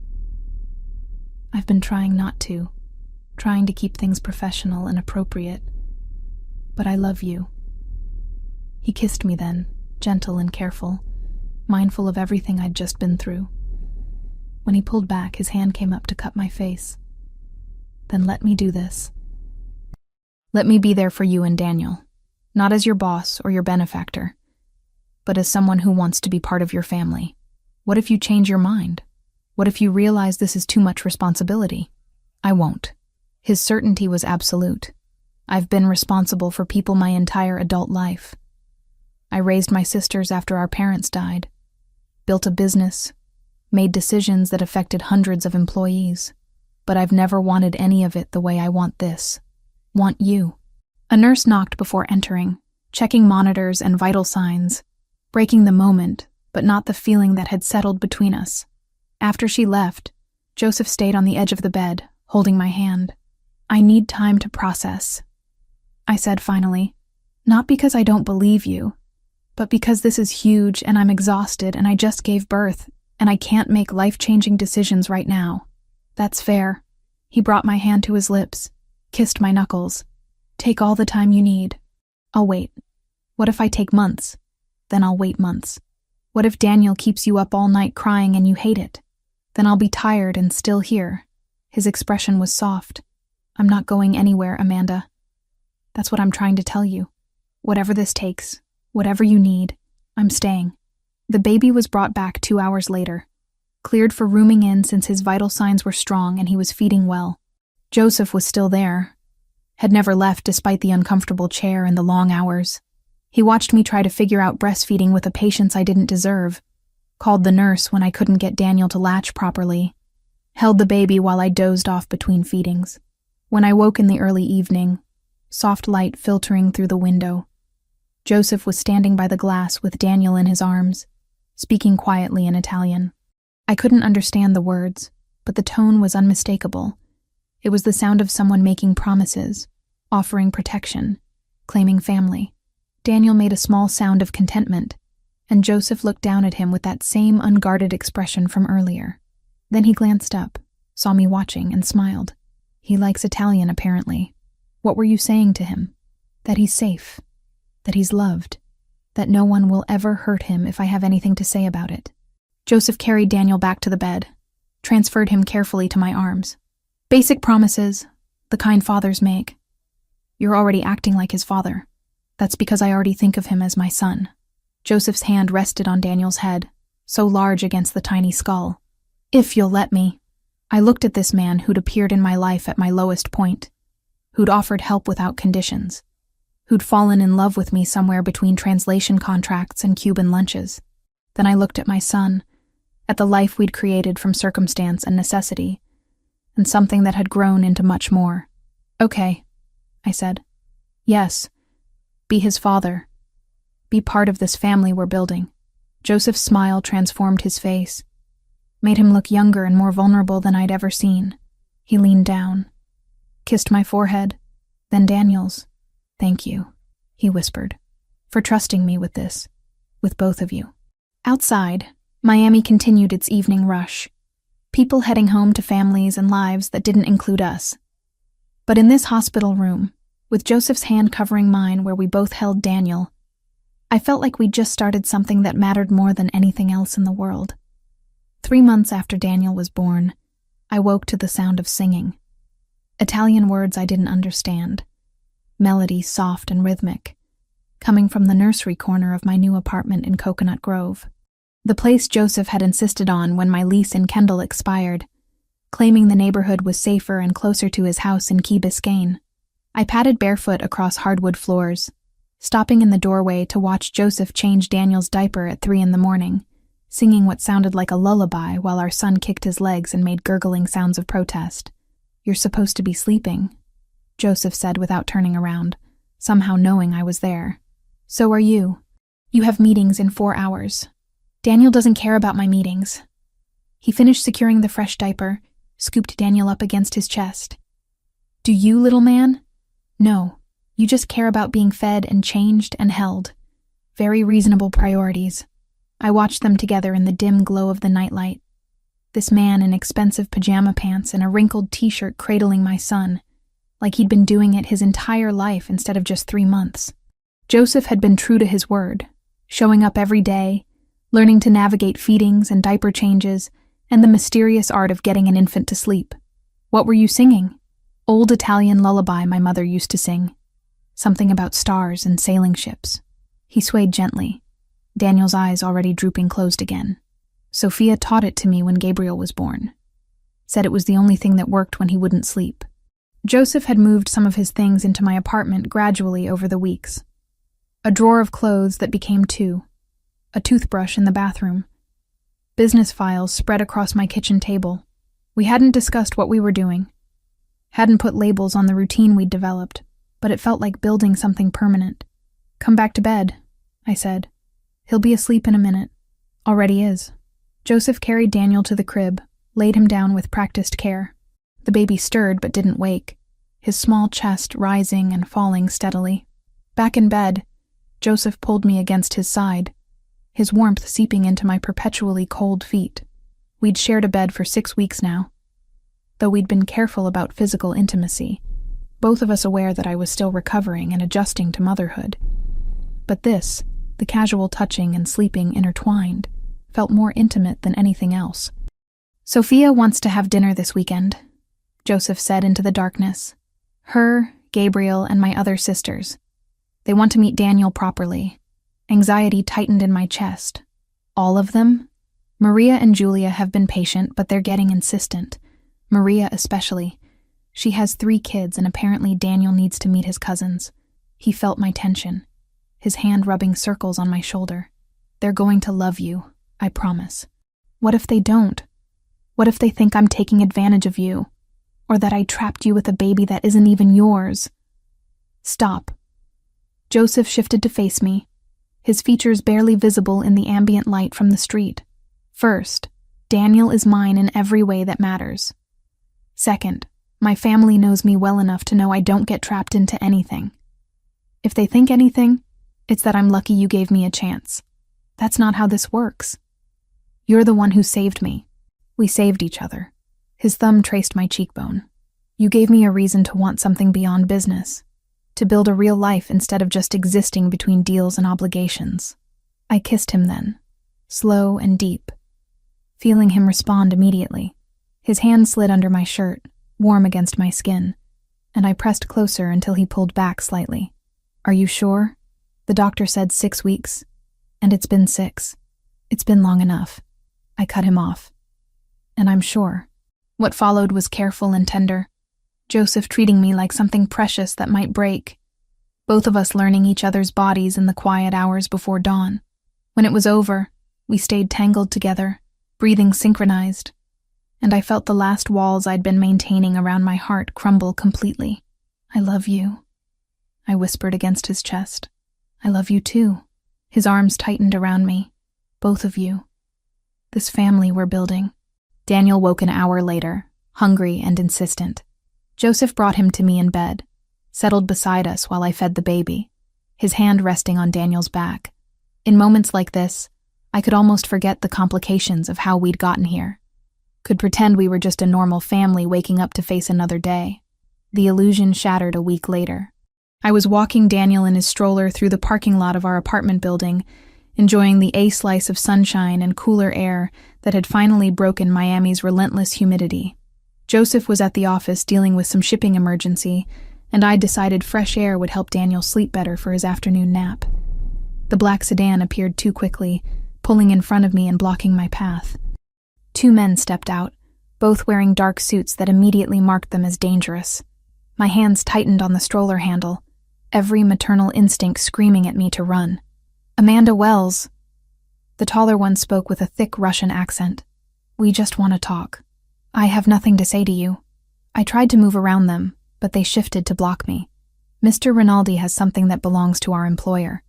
I've been trying not to, trying to keep things professional and appropriate. But I love you. He kissed me then, gentle and careful, mindful of everything I'd just been through. When he pulled back, his hand came up to cup my face. "Then let me do this. Let me be there for you and Daniel, not as your boss or your benefactor, but as someone who wants to be part of your family. What if you change your mind? What if you realize this is too much responsibility?" "I won't." His certainty was absolute. "I've been responsible for people my entire adult life. I raised my sisters after our parents died, built a business, made decisions that affected hundreds of employees. But I've never wanted any of it the way I want this. Want you." A nurse knocked before entering, checking monitors and vital signs, breaking the moment, but not the feeling that had settled between us. After she left, Joseph stayed on the edge of the bed, holding my hand. "I need time to process," I said finally. "Not because I don't believe you, but because this is huge and I'm exhausted and I just gave birth and I can't make life-changing decisions right now." "That's fair." He brought my hand to his lips, kissed my knuckles. "Take all the time you need. I'll wait. What if I take months? Then I'll wait months." What if Daniel keeps you up all night crying and you hate it? Then I'll be tired and still here. His expression was soft. I'm not going anywhere, Amanda. That's what I'm trying to tell you. Whatever this takes, whatever you need, I'm staying. The baby was brought back 2 hours later, cleared for rooming in since his vital signs were strong and he was feeding well. Joseph was still there, had never left despite the uncomfortable chair and the long hours. He watched me try to figure out breastfeeding with a patience I didn't deserve, called the nurse when I couldn't get Daniel to latch properly, held the baby while I dozed off between feedings. When I woke in the early evening, soft light filtering through the window, Joseph was standing by the glass with Daniel in his arms, speaking quietly in Italian. I couldn't understand the words, but the tone was unmistakable. It was the sound of someone making promises, offering protection, claiming family. Daniel made a small sound of contentment, and Joseph looked down at him with that same unguarded expression from earlier. Then he glanced up, saw me watching, and smiled. He likes Italian, apparently. What were you saying to him? That he's safe, that he's loved, that no one will ever hurt him if I have anything to say about it. Joseph carried Daniel back to the bed, transferred him carefully to my arms. Basic promises, the kind fathers make. You're already acting like his father. That's because I already think of him as my son. Joseph's hand rested on Daniel's head, so large against the tiny skull. If you'll let me. I looked at this man who'd appeared in my life at my lowest point, who'd offered help without conditions, who'd fallen in love with me somewhere between translation contracts and Cuban lunches. Then I looked at my son, at the life we'd created from circumstance and necessity, and something that had grown into much more. Okay, I said. Yes. Be his father. Be part of this family we're building. Joseph's smile transformed his face, made him look younger and more vulnerable than I'd ever seen. He leaned down, kissed my forehead, then Daniel's. Thank you, he whispered, for trusting me with this, with both of you. Outside, Miami continued its evening rush, people heading home to families and lives that didn't include us. But in this hospital room, with Joseph's hand covering mine where we both held Daniel, I felt like we'd just started something that mattered more than anything else in the world. 3 months after Daniel was born, I woke to the sound of singing. Italian words I didn't understand, melodies soft and rhythmic, coming from the nursery corner of my new apartment in Coconut Grove, the place Joseph had insisted on when my lease in Kendall expired, claiming the neighborhood was safer and closer to his house in Key Biscayne. I padded barefoot across hardwood floors, stopping in the doorway to watch Joseph change Daniel's diaper at 3 a.m, singing what sounded like a lullaby while our son kicked his legs and made gurgling sounds of protest. You're supposed to be sleeping, Joseph said without turning around, somehow knowing I was there. So are you. You have meetings in 4 hours. Daniel doesn't care about my meetings. He finished securing the fresh diaper, scooped Daniel up against his chest. Do you, little man? No, you just care about being fed and changed and held. Very reasonable priorities. I watched them together in the dim glow of the nightlight. This man in expensive pajama pants and a wrinkled t-shirt cradling my son, like he'd been doing it his entire life instead of just 3 months. Joseph had been true to his word, showing up every day, learning to navigate feedings and diaper changes, and the mysterious art of getting an infant to sleep. What were you singing? Old Italian lullaby my mother used to sing. Something about stars and sailing ships. He swayed gently, Daniel's eyes already drooping closed again. Sophia taught it to me when Gabriel was born. Said it was the only thing that worked when he wouldn't sleep. Joseph had moved some of his things into my apartment gradually over the weeks. A drawer of clothes that became 2. A toothbrush in the bathroom. Business files spread across my kitchen table. We hadn't discussed what we were doing. Hadn't put labels on the routine we'd developed, but it felt like building something permanent. Come back to bed, I said. He'll be asleep in a minute. Already is. Joseph carried Daniel to the crib, laid him down with practiced care. The baby stirred but didn't wake, his small chest rising and falling steadily. Back in bed, Joseph pulled me against his side, his warmth seeping into my perpetually cold feet. We'd shared a bed for 6 weeks now. Though we'd been careful about physical intimacy, both of us aware that I was still recovering and adjusting to motherhood. But this, The casual touching and sleeping intertwined, felt more intimate than anything else. "Sophia wants to have dinner this weekend," Joseph said into the darkness. "Her, Gabriel, and my other sisters. They want to meet Daniel properly." Anxiety tightened in my chest. "All of them?" "Maria and Julia have been patient, but they're getting insistent. Maria especially. She has 3 kids, and apparently Daniel needs to meet his cousins." He felt my tension, his hand rubbing circles on my shoulder. "They're going to love you, I promise." "What if they don't? What if they think I'm taking advantage of you? Or that I trapped you with a baby that isn't even yours?" "Stop." Joseph shifted to face me, his features barely visible in the ambient light from the street. "First, Daniel is mine in every way that matters. Second, my family knows me well enough to know I don't get trapped into anything. If they think anything, it's that I'm lucky you gave me a chance. That's not how this works. You're the one who saved me. We saved each other." His thumb traced my cheekbone. "You gave me a reason to want something beyond business, to build a real life instead of just existing between deals and obligations." I kissed him then, slow and deep, feeling him respond immediately. His hand slid under my shirt, warm against my skin, and I pressed closer until he pulled back slightly. "Are you sure? The doctor said 6 weeks, and it's been 6. It's been long enough." I cut him off. "And I'm sure." What followed was careful and tender, Joseph treating me like something precious that might break, both of us learning each other's bodies in the quiet hours before dawn. When it was over, we stayed tangled together, breathing synchronized, and I felt the last walls I'd been maintaining around my heart crumble completely. "I love you," I whispered against his chest. "I love you too." His arms tightened around me. "Both of you. This family we're building." Daniel woke an hour later, hungry and insistent. Joseph brought him to me in bed, settled beside us while I fed the baby, his hand resting on Daniel's back. In moments like this, I could almost forget the complications of how we'd gotten here. Could pretend we were just a normal family waking up to face another day. The illusion shattered a week later. I was walking Daniel in his stroller through the parking lot of our apartment building, enjoying the slice of sunshine and cooler air that had finally broken Miami's relentless humidity. Joseph was at the office dealing with some shipping emergency, and I decided fresh air would help Daniel sleep better for his afternoon nap. The black sedan appeared too quickly, pulling in front of me and blocking my path. 2 men stepped out, both wearing dark suits that immediately marked them as dangerous. My hands tightened on the stroller handle, every maternal instinct screaming at me to run. "Amanda Wells." The taller one spoke with a thick Russian accent. "We just want to talk. I have nothing to say to you." I tried to move around them, but they shifted to block me. "Mr. Rinaldi has something that belongs to our employer."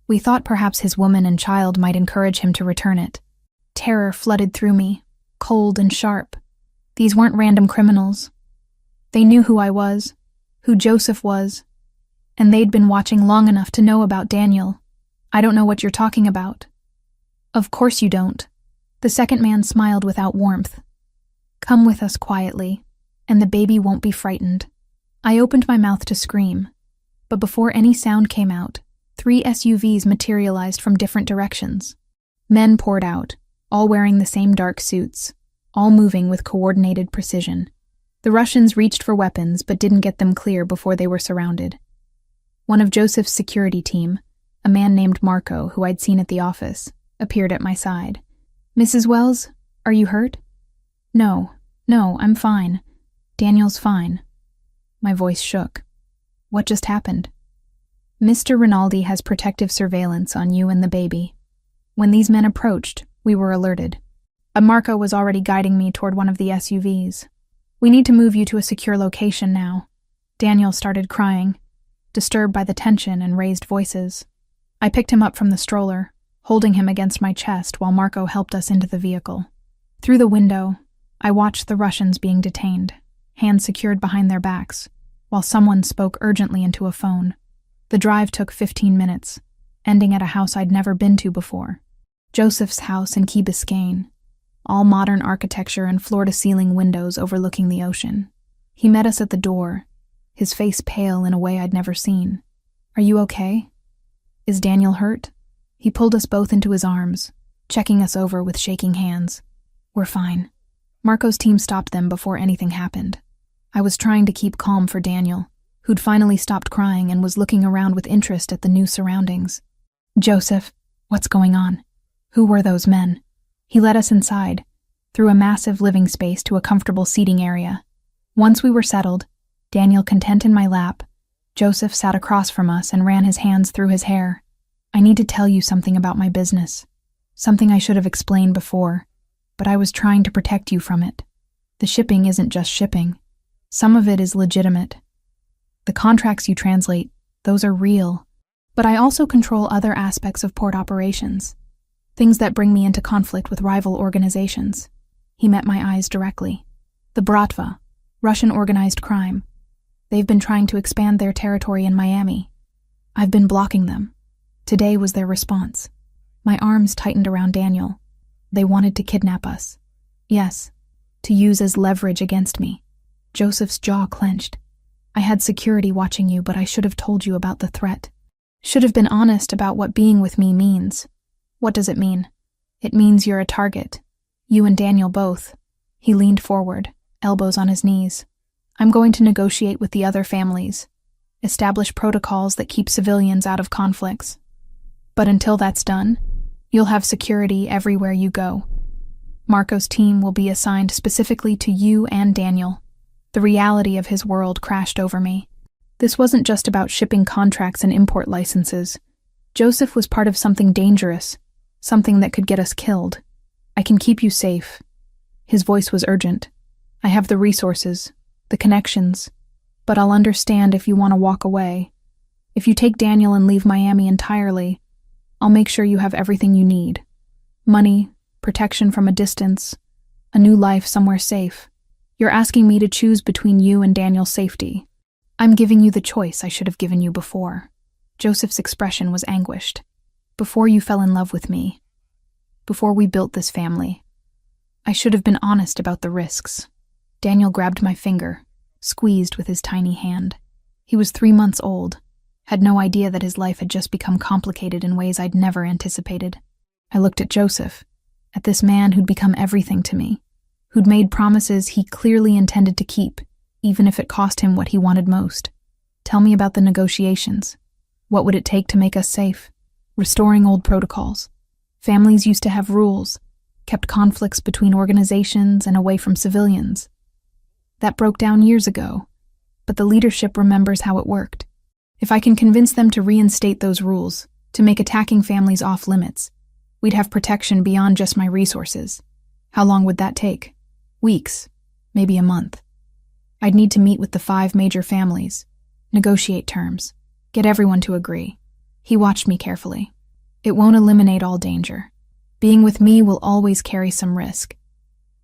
We thought perhaps his woman and child might encourage him to return it. Terror flooded through me, cold and sharp. These weren't random criminals. They knew who I was, who Joseph was, and they'd been watching long enough to know about Daniel. "I don't know what you're talking about." "Of course you don't." The second man smiled without warmth. "Come with us quietly, and the baby won't be frightened." I opened my mouth to scream, but before any sound came out, 3 SUVs materialized from different directions. Men poured out, all wearing the same dark suits, all moving with coordinated precision. The Russians reached for weapons but didn't get them clear before they were surrounded. One of Joseph's security team, a man named Marco, who I'd seen at the office, appeared at my side. "Mrs. Wells, are you hurt?" No, I'm fine. Daniel's fine." My voice shook. "What just happened?" "Mr. Rinaldi has protective surveillance on you and the baby. When these men approached, we were alerted. Marco was already guiding me toward one of the SUVs. We need to move you to a secure location now." Daniel started crying, disturbed by the tension and raised voices. I picked him up from the stroller, holding him against my chest while Marco helped us into the vehicle. Through the window, I watched the Russians being detained, hands secured behind their backs, while someone spoke urgently into a phone. The drive took 15 minutes, ending at a house I'd never been to before. Joseph's house in Key Biscayne, all modern architecture and floor-to-ceiling windows overlooking the ocean. He met us at the door, his face pale in a way I'd never seen. "Are you okay? Is Daniel hurt?" He pulled us both into his arms, checking us over with shaking hands. We're fine. Marco's team stopped them before anything happened. I was trying to keep calm for Daniel, who'd finally stopped crying and was looking around with interest at the new surroundings. Joseph, what's going on? Who were those men? He led us inside, through a massive living space to a comfortable seating area. Once we were settled, Daniel content in my lap, Joseph sat across from us and ran his hands through his hair. I need to tell you something about my business. Something I should have explained before, but I was trying to protect you from it. The shipping isn't just shipping. Some of it is legitimate. The contracts you translate, those are real. But I also control other aspects of port operations. Things that bring me into conflict with rival organizations. He met my eyes directly. The Bratva, Russian organized crime. They've been trying to expand their territory in Miami. I've been blocking them. Today was their response. My arms tightened around Daniel. They wanted to kidnap us. Yes, to use as leverage against me. Joseph's jaw clenched. I had security watching you, but I should have told you about the threat. Should have been honest about what being with me means. What does it mean? It means you're a target. You and Daniel both. He leaned forward, elbows on his knees. I'm going to negotiate with the other families, establish protocols that keep civilians out of conflicts. But until that's done, you'll have security everywhere you go. Marco's team will be assigned specifically to you and Daniel. The reality of his world crashed over me. This wasn't just about shipping contracts and import licenses. Joseph was part of something dangerous, something that could get us killed. I can keep you safe. His voice was urgent. I have the resources, the connections, but I'll understand if you want to walk away. If you take Daniel and leave Miami entirely, I'll make sure you have everything you need. Money, protection from a distance, a new life somewhere safe. You're asking me to choose between you and Daniel's safety. I'm giving you the choice I should have given you before. Joseph's expression was anguished. Before you fell in love with me. Before we built this family. I should have been honest about the risks. Daniel grabbed my finger, squeezed with his tiny hand. He was 3 months old, had no idea that his life had just become complicated in ways I'd never anticipated. I looked at Joseph, at this man who'd become everything to me, who'd made promises he clearly intended to keep, even if it cost him what he wanted most. Tell me about the negotiations. What would it take to make us safe? Restoring old protocols. Families used to have rules, kept conflicts between organizations and away from civilians. That broke down years ago, but the leadership remembers how it worked. If I can convince them to reinstate those rules, to make attacking families off limits, we'd have protection beyond just my resources. How long would that take? Weeks, maybe a month. I'd need to meet with the 5 major families, negotiate terms, get everyone to agree. He watched me carefully. It won't eliminate all danger. Being with me will always carry some risk.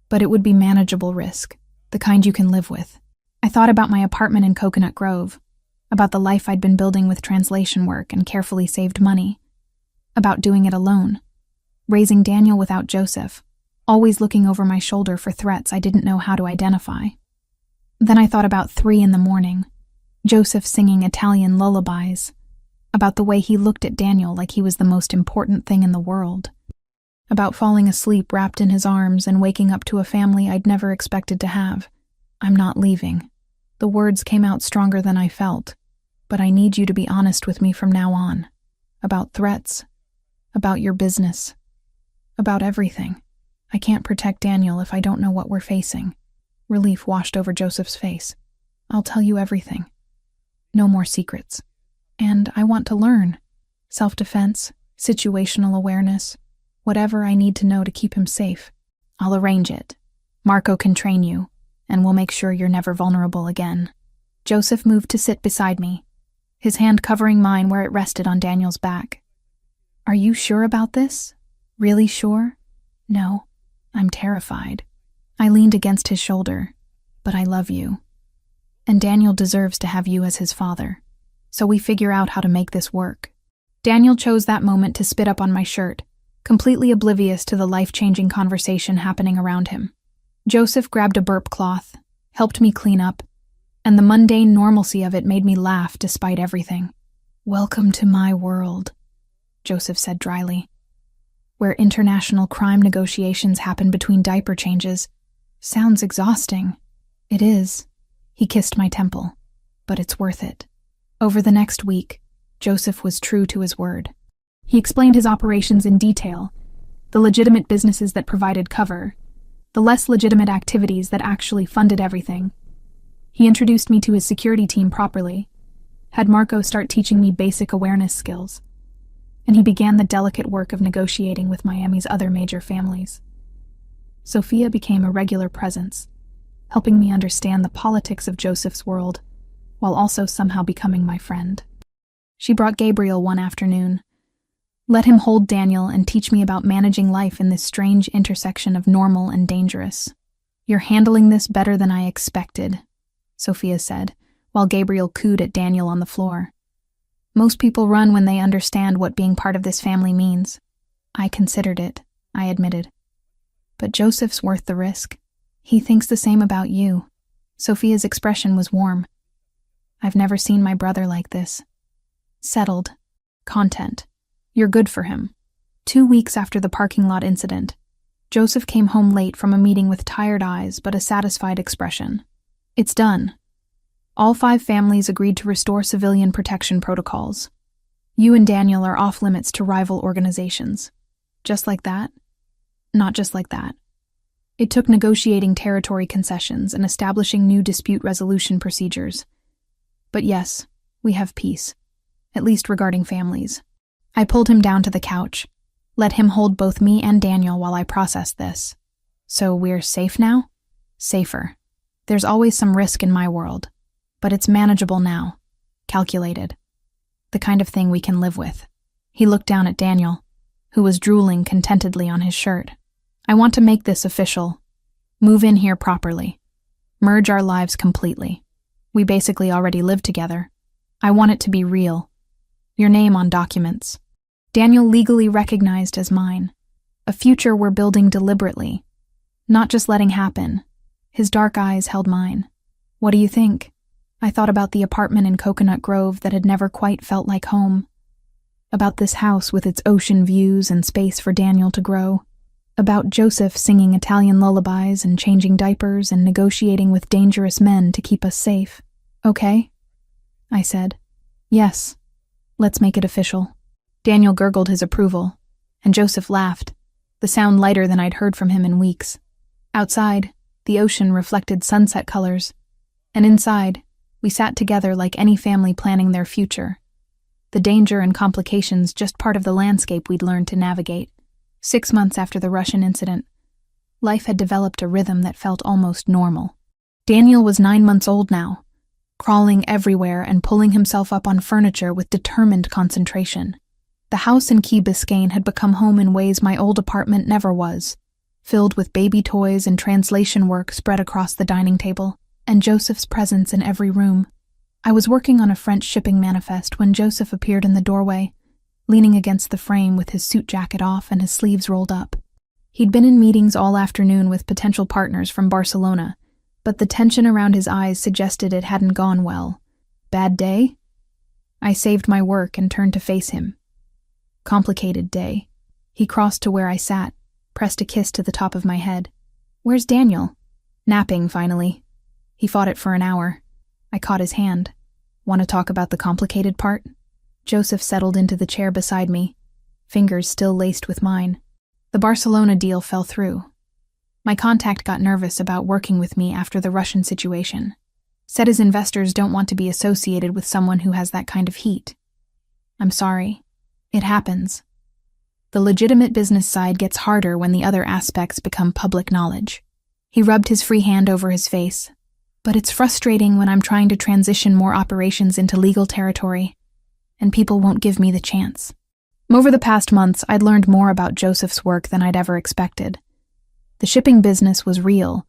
But it would be manageable risk, the kind you can live with. I thought about my apartment in Coconut Grove, about the life I'd been building with translation work and carefully saved money, about doing it alone, raising Daniel without Joseph, always looking over my shoulder for threats I didn't know how to identify. Then I thought about 3 a.m, Joseph singing Italian lullabies, about the way he looked at Daniel like he was the most important thing in the world, about falling asleep wrapped in his arms and waking up to a family I'd never expected to have. I'm not leaving. The words came out stronger than I felt, but I need you to be honest with me from now on, about threats, about your business, about everything. I can't protect Daniel if I don't know what we're facing. Relief washed over Joseph's face. I'll tell you everything. No more secrets. And I want to learn. Self-defense, situational awareness, whatever I need to know to keep him safe. I'll arrange it. Marco can train you, and we'll make sure you're never vulnerable again. Joseph moved to sit beside me, his hand covering mine where it rested on Daniel's back. Are you sure about this? Really sure? No, I'm terrified. I leaned against his shoulder, but I love you. And Daniel deserves to have you as his father. So we figure out how to make this work. Daniel chose that moment to spit up on my shirt, completely oblivious to the life-changing conversation happening around him. Joseph grabbed a burp cloth, helped me clean up, and the mundane normalcy of it made me laugh despite everything. Welcome to my world. Joseph said dryly. Where international crime negotiations happen between diaper changes. Sounds exhausting. It is. He kissed my temple. But it's worth it. Over the next week, Joseph was true to his word. He explained his operations in detail, the legitimate businesses that provided cover, the less legitimate activities that actually funded everything. He introduced me to his security team properly, had Marco start teaching me basic awareness skills, and he began the delicate work of negotiating with Miami's other major families. Sophia became a regular presence, helping me understand the politics of Joseph's world, while also somehow becoming my friend. She brought Gabriel one afternoon. Let him hold Daniel and teach me about managing life in this strange intersection of normal and dangerous. You're handling this better than I expected, Sophia said, while Gabriel cooed at Daniel on the floor. Most people run when they understand what being part of this family means. I considered it, I admitted. But Joseph's worth the risk. He thinks the same about you. Sophia's expression was warm. I've never seen my brother like this. Settled. Content. You're good for him. 2 weeks after the parking lot incident, Joseph came home late from a meeting with tired eyes but a satisfied expression. It's done. All 5 families agreed to restore civilian protection protocols. You and Daniel are off limits to rival organizations. Just like that? Not just like that. It took negotiating territory concessions and establishing new dispute resolution procedures. But yes, we have peace, at least regarding families. I pulled him down to the couch, let him hold both me and Daniel while I processed this. So we're safe now? Safer. There's always some risk in my world, but it's manageable now. Calculated. The kind of thing we can live with. He looked down at Daniel, who was drooling contentedly on his shirt. I want to make this official. Move in here properly. Merge our lives completely. We basically already live together. I want it to be real. Your name on documents. Daniel legally recognized as mine. A future we're building deliberately. Not just letting happen. His dark eyes held mine. What do you think? I thought about the apartment in Coconut Grove that had never quite felt like home. About this house with its ocean views and space for Daniel to grow. About Joseph singing Italian lullabies and changing diapers and negotiating with dangerous men to keep us safe. Okay? I said. Yes. Let's make it official. Daniel gurgled his approval, and Joseph laughed, the sound lighter than I'd heard from him in weeks. Outside, the ocean reflected sunset colors, and inside, we sat together like any family planning their future. The danger and complications just part of the landscape we'd learned to navigate. 6 months after the Russian incident, life had developed a rhythm that felt almost normal. Daniel was 9 months old now, crawling everywhere and pulling himself up on furniture with determined concentration. The house in Key Biscayne had become home in ways my old apartment never was, filled with baby toys and translation work spread across the dining table, and Joseph's presence in every room. I was working on a French shipping manifest when Joseph appeared in the doorway, leaning against the frame with his suit jacket off and his sleeves rolled up. He'd been in meetings all afternoon with potential partners from Barcelona, but the tension around his eyes suggested it hadn't gone well. Bad day? I saved my work and turned to face him. Complicated day. He crossed to where I sat, pressed a kiss to the top of my head. Where's Daniel? Napping, finally. He fought it for an hour. I caught his hand. Want to talk about the complicated part? Joseph settled into the chair beside me, fingers still laced with mine. The Barcelona deal fell through. My contact got nervous about working with me after the Russian situation. Said his investors don't want to be associated with someone who has that kind of heat. I'm sorry. It happens. The legitimate business side gets harder when the other aspects become public knowledge. He rubbed his free hand over his face. But it's frustrating when I'm trying to transition more operations into legal territory, and people won't give me the chance. Over the past months, I'd learned more about Joseph's work than I'd ever expected. The shipping business was real,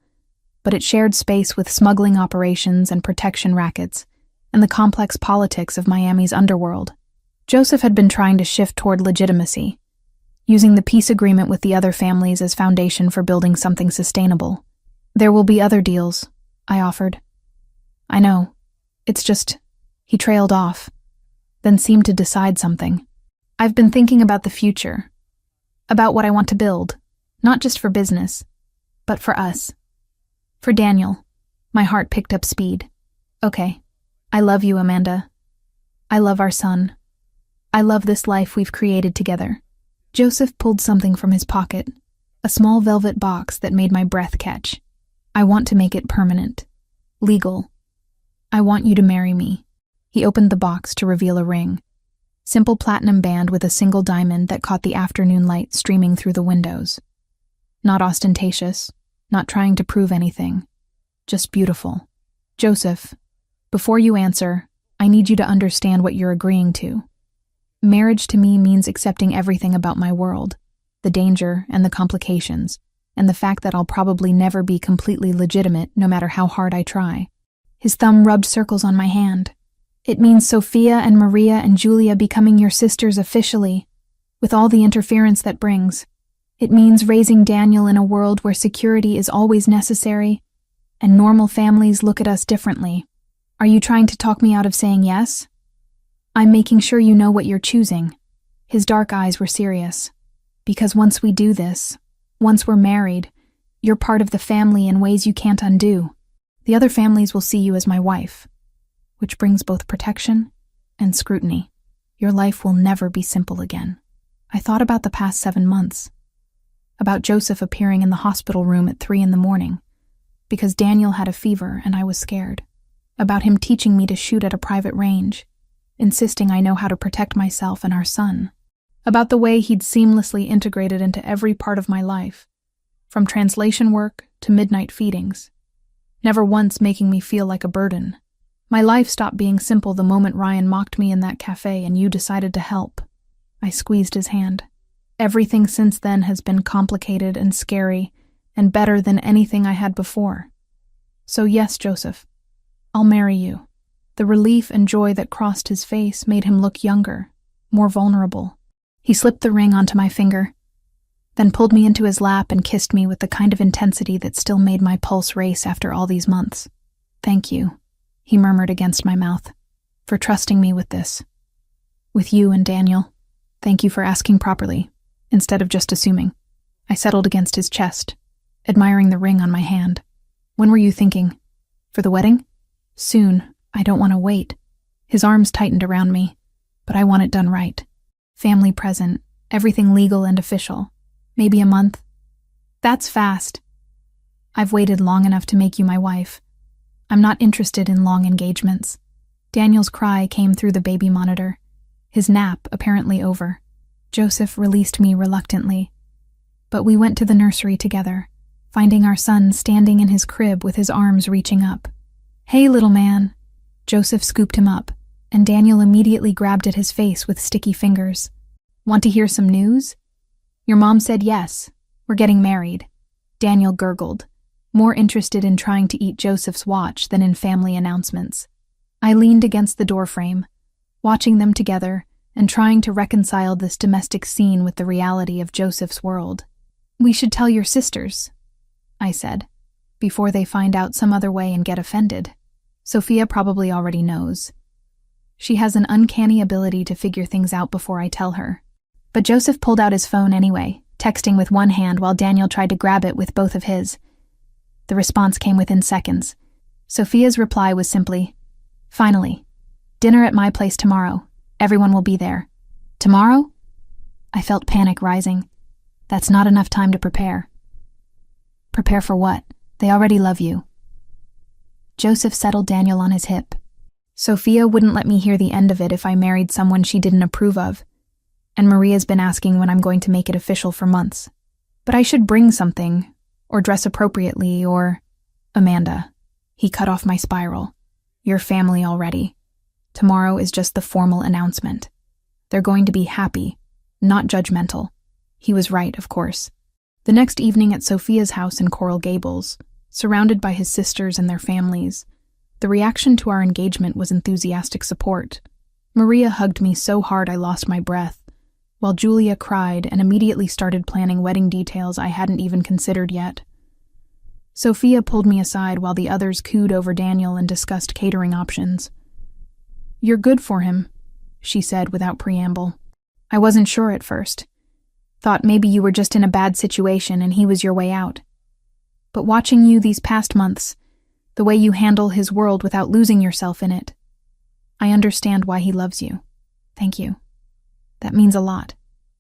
but it shared space with smuggling operations and protection rackets, and the complex politics of Miami's underworld. Joseph had been trying to shift toward legitimacy, using the peace agreement with the other families as foundation for building something sustainable. There will be other deals, I offered. I know. It's just, he trailed off, then seemed to decide something. I've been thinking about the future, about what I want to build, not just for business, but for us. For Daniel. My heart picked up speed. Okay. I love you, Amanda. I love our son. I love this life we've created together. Joseph pulled something from his pocket, a small velvet box that made my breath catch. I want to make it permanent. Legal. I want you to marry me. He opened the box to reveal a ring. Simple platinum band with a single diamond that caught the afternoon light streaming through the windows. Not ostentatious, not trying to prove anything. Just beautiful. Joseph, before you answer, I need you to understand what you're agreeing to. Marriage to me means accepting everything about my world, the danger and the complications, and the fact that I'll probably never be completely legitimate no matter how hard I try. His thumb rubbed circles on my hand. It means Sophia and Maria and Julia becoming your sisters officially, with all the interference that brings. It means raising Daniel in a world where security is always necessary, and normal families look at us differently. Are you trying to talk me out of saying yes? I'm making sure you know what you're choosing. His dark eyes were serious. Because once we do this, once we're married, you're part of the family in ways you can't undo. The other families will see you as my wife, which brings both protection and scrutiny. Your life will never be simple again. I thought about the past 7 months, about Joseph appearing in the hospital room at 3 a.m, because Daniel had a fever and I was scared, about him teaching me to shoot at a private range, insisting I know how to protect myself and our son, about the way he'd seamlessly integrated into every part of my life, from translation work to midnight feedings, never once making me feel like a burden. My life stopped being simple the moment Ryan mocked me in that cafe and you decided to help. I squeezed his hand. Everything since then has been complicated and scary and better than anything I had before. So yes, Joseph, I'll marry you. The relief and joy that crossed his face made him look younger, more vulnerable. He slipped the ring onto my finger, then pulled me into his lap and kissed me with the kind of intensity that still made my pulse race after all these months. Thank you, he murmured against my mouth, for trusting me with this. With you and Daniel. Thank you for asking properly, instead of just assuming. I settled against his chest, admiring the ring on my hand. When were you thinking? For the wedding? Soon. I don't want to wait. His arms tightened around me, but I want it done right. Family present, everything legal and official. Maybe a month. That's fast. I've waited long enough to make you my wife. I'm not interested in long engagements. Daniel's cry came through the baby monitor, his nap apparently over. Joseph released me reluctantly, but we went to the nursery together, finding our son standing in his crib with his arms reaching up. Hey, little man. Joseph scooped him up, and Daniel immediately grabbed at his face with sticky fingers. Want to hear some news? Your mom said yes. We're getting married. Daniel gurgled, more interested in trying to eat Joseph's watch than in family announcements. I leaned against the doorframe, watching them together and trying to reconcile this domestic scene with the reality of Joseph's world. We should tell your sisters, I said, before they find out some other way and get offended. Sophia probably already knows. She has an uncanny ability to figure things out before I tell her. But Joseph pulled out his phone anyway, texting with one hand while Daniel tried to grab it with both of his. The response came within seconds. Sophia's reply was simply, "Finally. Dinner at my place tomorrow. Everyone will be there." Tomorrow? I felt panic rising. That's not enough time to prepare. Prepare for what? They already love you. Joseph settled Daniel on his hip. Sophia wouldn't let me hear the end of it if I married someone she didn't approve of, and Maria's been asking when I'm going to make it official for months. But I should bring something, or dress appropriately, or... Amanda. He cut off my spiral. Your family already. Tomorrow is just the formal announcement. They're going to be happy, not judgmental. He was right, of course. The next evening at Sophia's house in Coral Gables, surrounded by his sisters and their families, the reaction to our engagement was enthusiastic support. Maria hugged me so hard I lost my breath, while Julia cried and immediately started planning wedding details I hadn't even considered yet. Sophia pulled me aside while the others cooed over Daniel and discussed catering options. You're good for him, she said without preamble. I wasn't sure at first. Thought maybe you were just in a bad situation and he was your way out. But watching you these past months, the way you handle his world without losing yourself in it, I understand why he loves you. Thank you. That means a lot.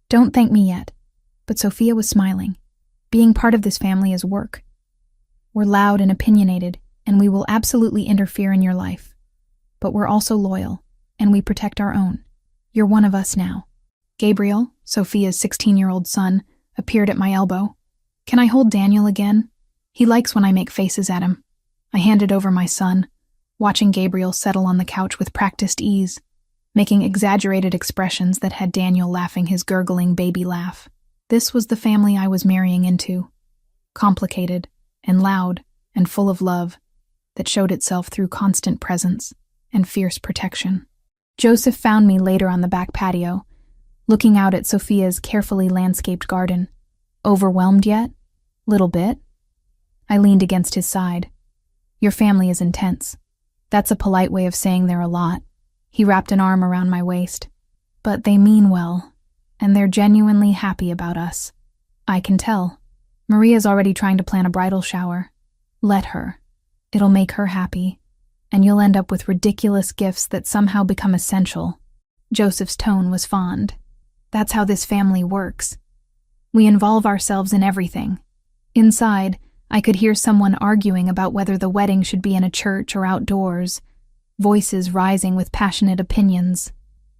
Don't thank me yet. But Sophia was smiling. Being part of this family is work. We're loud and opinionated, and we will absolutely interfere in your life. But we're also loyal, and we protect our own. You're one of us now. Gabriel, Sophia's 16-year-old son, appeared at my elbow. Can I hold Daniel again? He likes when I make faces at him. I handed over my son, watching Gabriel settle on the couch with practiced ease, making exaggerated expressions that had Daniel laughing his gurgling baby laugh. This was the family I was marrying into. Complicated and loud and full of love that showed itself through constant presence and fierce protection. Joseph found me later on the back patio, looking out at Sophia's carefully landscaped garden. Overwhelmed yet? Little bit? I leaned against his side. Your family is intense. That's a polite way of saying they're a lot. He wrapped an arm around my waist. But they mean well, and they're genuinely happy about us. I can tell. Maria's already trying to plan a bridal shower. Let her. It'll make her happy, and you'll end up with ridiculous gifts that somehow become essential. Joseph's tone was fond. That's how this family works. We involve ourselves in everything. Inside, I could hear someone arguing about whether the wedding should be in a church or outdoors, voices rising with passionate opinions.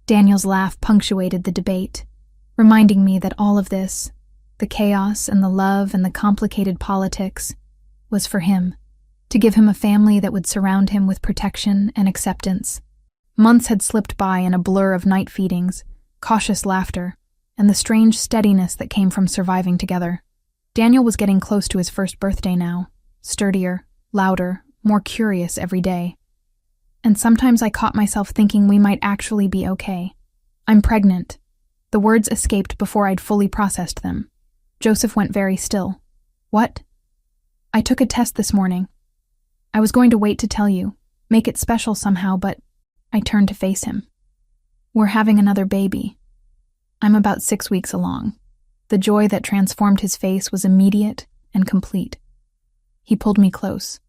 Daniel's laugh punctuated the debate, reminding me that all of this, the chaos and the love and the complicated politics, was for him, to give him a family that would surround him with protection and acceptance. Months had slipped by in a blur of night feedings, cautious laughter, and the strange steadiness that came from surviving together. Daniel was getting close to his first birthday now, sturdier, louder, more curious every day. And sometimes I caught myself thinking we might actually be okay. I'm pregnant. The words escaped before I'd fully processed them. Joseph went very still. What? I took a test this morning. I was going to wait to tell you, make it special somehow, but I turned to face him. We're having another baby. I'm about 6 weeks along. The joy that transformed his face was immediate and complete. He pulled me close,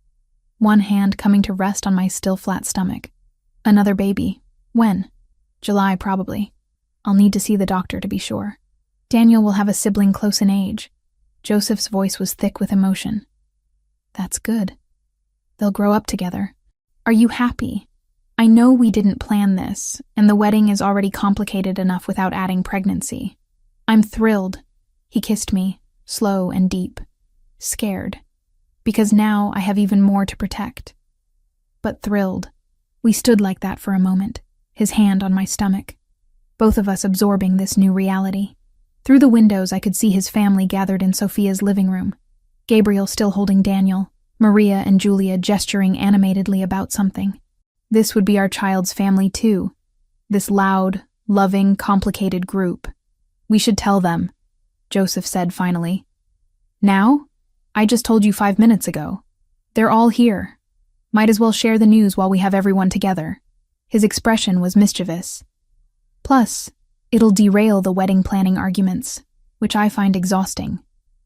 one hand coming to rest on my still flat stomach. Another baby. When? July, probably. I'll need to see the doctor to be sure. Daniel will have a sibling close in age. Joseph's voice was thick with emotion. That's good. They'll grow up together. Are you happy? I know we didn't plan this, and the wedding is already complicated enough without adding pregnancy. I'm thrilled. He kissed me, slow and deep. Scared. Because now I have even more to protect. But thrilled. We stood like that for a moment, his hand on my stomach, both of us absorbing this new reality. Through the windows I could see his family gathered in Sophia's living room. Gabriel still holding Daniel, Maria and Julia gesturing animatedly about something. This would be our child's family too. This loud, loving, complicated group. We should tell them, Joseph said finally. Now? I just told you 5 minutes ago. They're all here. Might as well share the news while we have everyone together. His expression was mischievous. Plus, it'll derail the wedding planning arguments, which I find exhausting.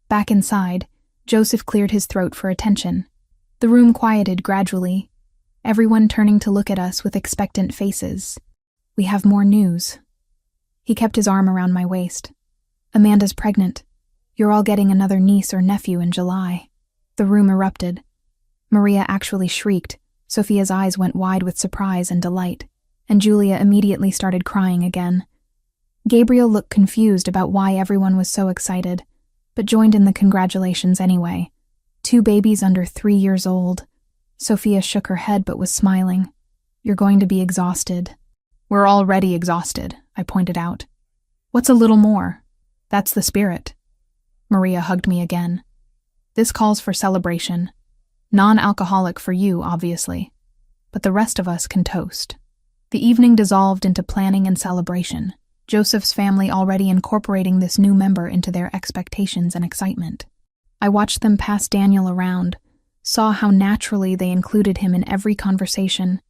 Back inside, Joseph cleared his throat for attention. The room quieted gradually, everyone turning to look at us with expectant faces. We have more news. He kept his arm around my waist. Amanda's pregnant. You're all getting another niece or nephew in July. The room erupted. Maria actually shrieked. Sophia's eyes went wide with surprise and delight, and Julia immediately started crying again. Gabriel looked confused about why everyone was so excited, but joined in the congratulations anyway. 2 babies under 3 years old. Sophia shook her head but was smiling. You're going to be exhausted. We're already exhausted, I pointed out. What's a little more? That's the spirit. Maria hugged me again. This calls for celebration. Non-alcoholic for you, obviously. But the rest of us can toast. The evening dissolved into planning and celebration, Joseph's family already incorporating this new member into their expectations and excitement. I watched them pass Daniel around, saw how naturally they included him in every conversation,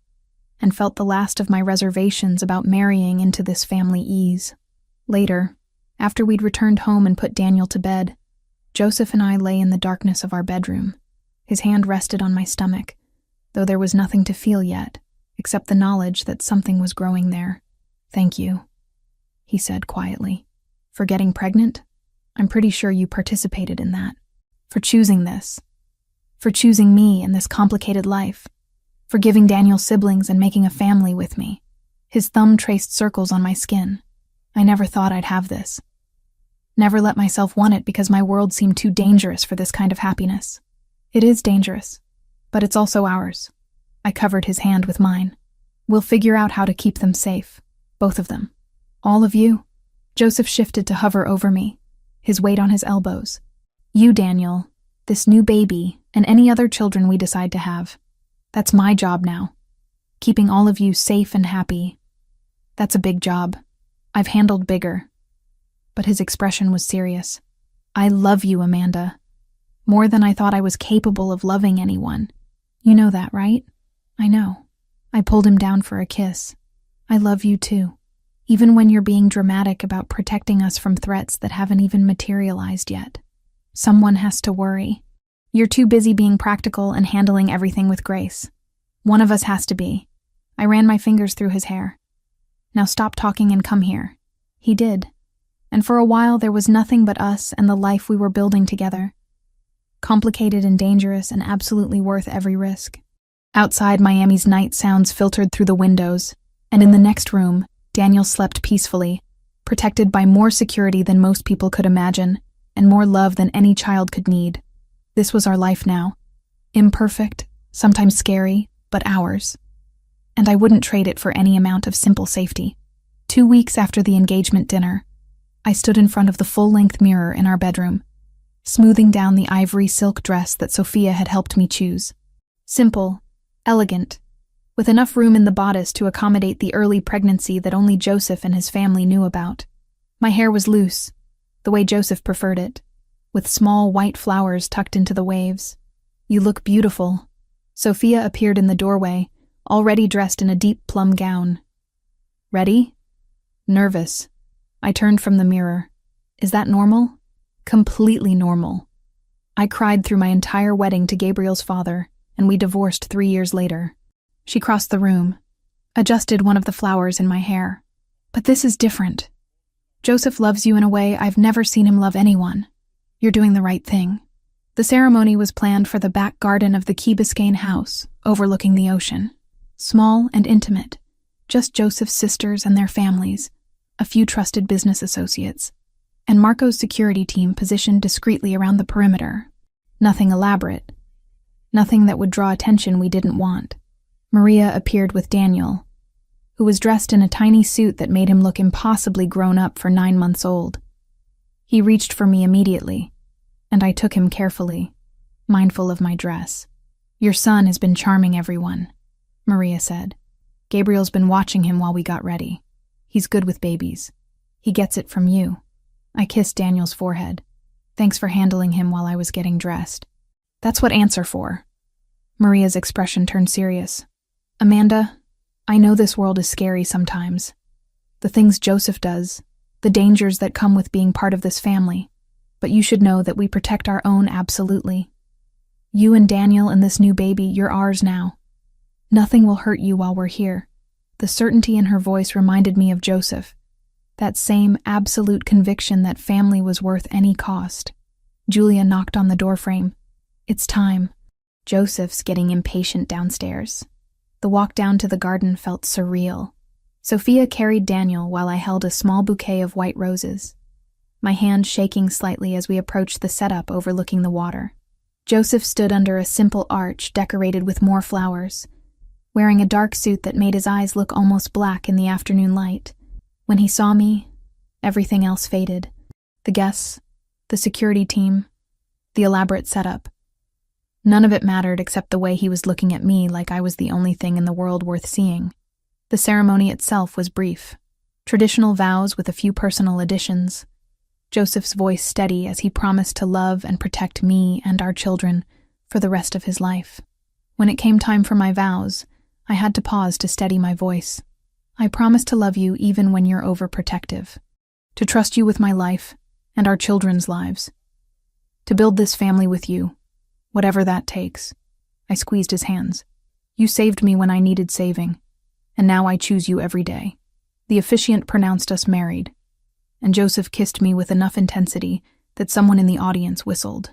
and felt the last of my reservations about marrying into this family ease. Later, after we'd returned home and put Daniel to bed, Joseph and I lay in the darkness of our bedroom. His hand rested on my stomach, though there was nothing to feel yet, except the knowledge that something was growing there. "Thank you," he said quietly. "For getting pregnant? I'm pretty sure you participated in that. For choosing this. For choosing me in this complicated life. For giving Daniel siblings and making a family with me." His thumb traced circles on my skin. "I never thought I'd have this. Never let myself want it because my world seemed too dangerous for this kind of happiness. It is dangerous, but it's also ours." I covered his hand with mine. "We'll figure out how to keep them safe. Both of them. All of you." Joseph shifted to hover over me, his weight on his elbows. "You, Daniel, this new baby, and any other children we decide to have. That's my job now. Keeping all of you safe and happy. That's a big job. I've handled bigger." But his expression was serious. "I love you, Amanda. More than I thought I was capable of loving anyone. You know that, right?" "I know." I pulled him down for a kiss. "I love you too. Even when you're being dramatic about protecting us from threats that haven't even materialized yet. Someone has to worry. You're too busy being practical and handling everything with grace. One of us has to be." I ran my fingers through his hair. "Now stop talking and come here." He did. And for a while there was nothing but us and the life we were building together. Complicated and dangerous and absolutely worth every risk. Outside, Miami's night sounds filtered through the windows, and in the next room, Daniel slept peacefully, protected by more security than most people could imagine, and more love than any child could need. This was our life now. Imperfect, sometimes scary, but ours. And I wouldn't trade it for any amount of simple safety. 2 weeks after the engagement dinner, I stood in front of the full-length mirror in our bedroom, smoothing down the ivory silk dress that Sophia had helped me choose. Simple, elegant, with enough room in the bodice to accommodate the early pregnancy that only Joseph and his family knew about. My hair was loose, the way Joseph preferred it, with small white flowers tucked into the waves. "You look beautiful." Sophia appeared in the doorway, already dressed in a deep plum gown. "Ready?" Nervous. I turned from the mirror. "Is that normal?" "Completely normal. I cried through my entire wedding to Gabriel's father, and we divorced 3 years later." She crossed the room, adjusted one of the flowers in my hair. "But this is different. Joseph loves you in a way I've never seen him love anyone. You're doing the right thing." The ceremony was planned for the back garden of the Key Biscayne house, overlooking the ocean. Small and intimate, just Joseph's sisters and their families, a few trusted business associates, and Marco's security team positioned discreetly around the perimeter. Nothing elaborate. Nothing that would draw attention we didn't want. Maria appeared with Daniel, who was dressed in a tiny suit that made him look impossibly grown up for 9 months old. He reached for me immediately, and I took him carefully, mindful of my dress. "Your son has been charming everyone," Maria said. "Gabriel's been watching him while we got ready. He's good with babies. He gets it from you." I kissed Daniel's forehead. "Thanks for handling him while I was getting dressed." "That's what aunts are for." Maria's expression turned serious. "Amanda, I know this world is scary sometimes. The things Joseph does, the dangers that come with being part of this family. But you should know that we protect our own absolutely. You and Daniel and this new baby, you're ours now. Nothing will hurt you while we're here." The certainty in her voice reminded me of Joseph, that same absolute conviction that family was worth any cost. Julia knocked on the doorframe. "It's time." Joseph's getting impatient downstairs. The walk down to the garden felt surreal. Sophia carried Daniel while I held a small bouquet of white roses, my hand shaking slightly as we approached the setup overlooking the water. Joseph stood under a simple arch decorated with more flowers, wearing a dark suit that made his eyes look almost black in the afternoon light. When he saw me, everything else faded. The guests, the security team, the elaborate setup. None of it mattered except the way he was looking at me like I was the only thing in the world worth seeing. The ceremony itself was brief. Traditional vows with a few personal additions. Joseph's voice steady as he promised to love and protect me and our children for the rest of his life. When it came time for my vows, I had to pause to steady my voice. "I promise to love you even when you're overprotective." To trust you with my life and our children's lives. To build this family with you, whatever that takes. I squeezed his hands. You saved me when I needed saving, and now I choose you every day. The officiant pronounced us married, and Joseph kissed me with enough intensity that someone in the audience whistled.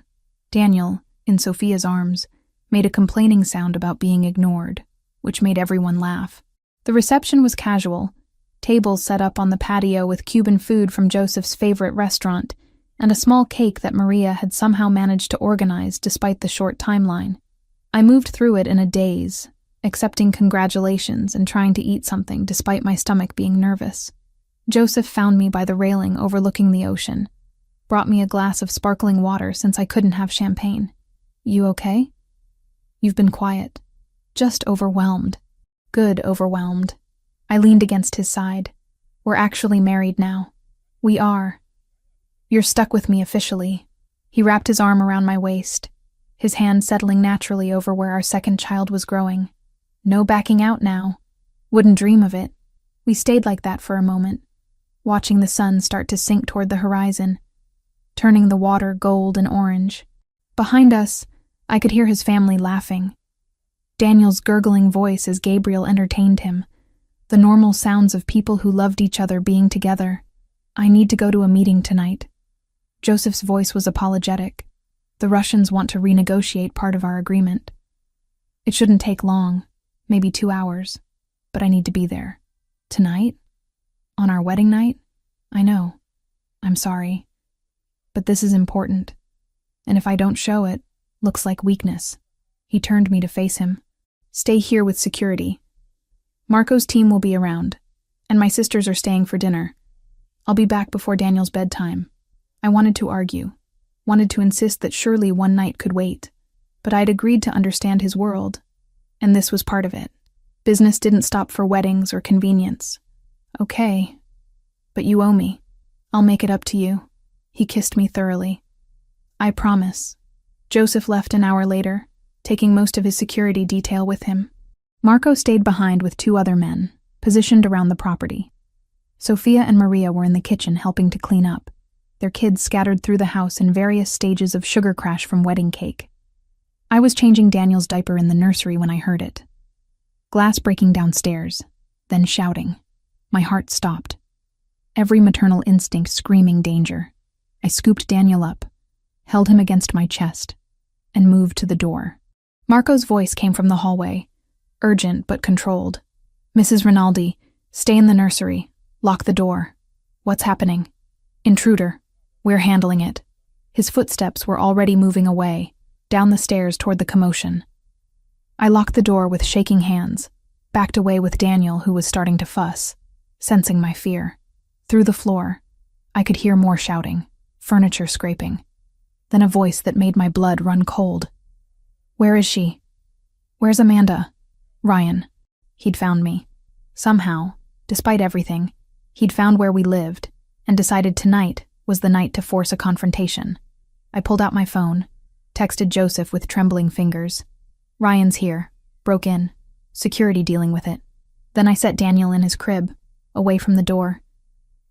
Daniel, in Sophia's arms, made a complaining sound about being ignored, which made everyone laugh. The reception was casual, tables set up on the patio with Cuban food from Joseph's favorite restaurant, and a small cake that Maria had somehow managed to organize despite the short timeline. I moved through it in a daze, accepting congratulations and trying to eat something despite my stomach being nervous. Joseph found me by the railing overlooking the ocean, brought me a glass of sparkling water since I couldn't have champagne. You okay? You've been quiet. Just overwhelmed. Good overwhelmed. I leaned against his side. We're actually married now. We are. You're stuck with me officially. He wrapped his arm around my waist, his hand settling naturally over where our second child was growing. No backing out now. Wouldn't dream of it. We stayed like that for a moment, watching the sun start to sink toward the horizon, turning the water gold and orange. Behind us, I could hear his family laughing. Daniel's gurgling voice as Gabriel entertained him, the normal sounds of people who loved each other being together. I need to go to a meeting tonight. Joseph's voice was apologetic. The Russians want to renegotiate part of our agreement. It shouldn't take long, maybe 2 hours, but I need to be there. Tonight? On our wedding night? I know. I'm sorry. But this is important. And if I don't show it, looks like weakness. He turned me to face him. Stay here with security. Marco's team will be around, and my sisters are staying for dinner. I'll be back before Daniel's bedtime. I wanted to argue, wanted to insist that surely one night could wait, but I'd agreed to understand his world, and this was part of it. Business didn't stop for weddings or convenience. Okay, but you owe me. I'll make it up to you. He kissed me thoroughly. I promise. Joseph left an hour later, taking most of his security detail with him. Marco stayed behind with 2 other men, positioned around the property. Sophia and Maria were in the kitchen helping to clean up, their kids scattered through the house in various stages of sugar crash from wedding cake. I was changing Daniel's diaper in the nursery when I heard it. Glass breaking downstairs, then shouting. My heart stopped. Every maternal instinct screaming danger. I scooped Daniel up, held him against my chest, and moved to the door. Marco's voice came from the hallway, urgent but controlled. Mrs. Rinaldi, stay in the nursery. Lock the door. What's happening? Intruder. We're handling it. His footsteps were already moving away, down the stairs toward the commotion. I locked the door with shaking hands, backed away with Daniel, who was starting to fuss, sensing my fear. Through the floor, I could hear more shouting, furniture scraping, then a voice that made my blood run cold. Where is she? Where's Amanda? Ryan. He'd found me. Somehow, despite everything, he'd found where we lived, and decided tonight was the night to force a confrontation. I pulled out my phone, texted Joseph with trembling fingers. Ryan's here. Broke in. Security dealing with it. Then I set Daniel in his crib, away from the door,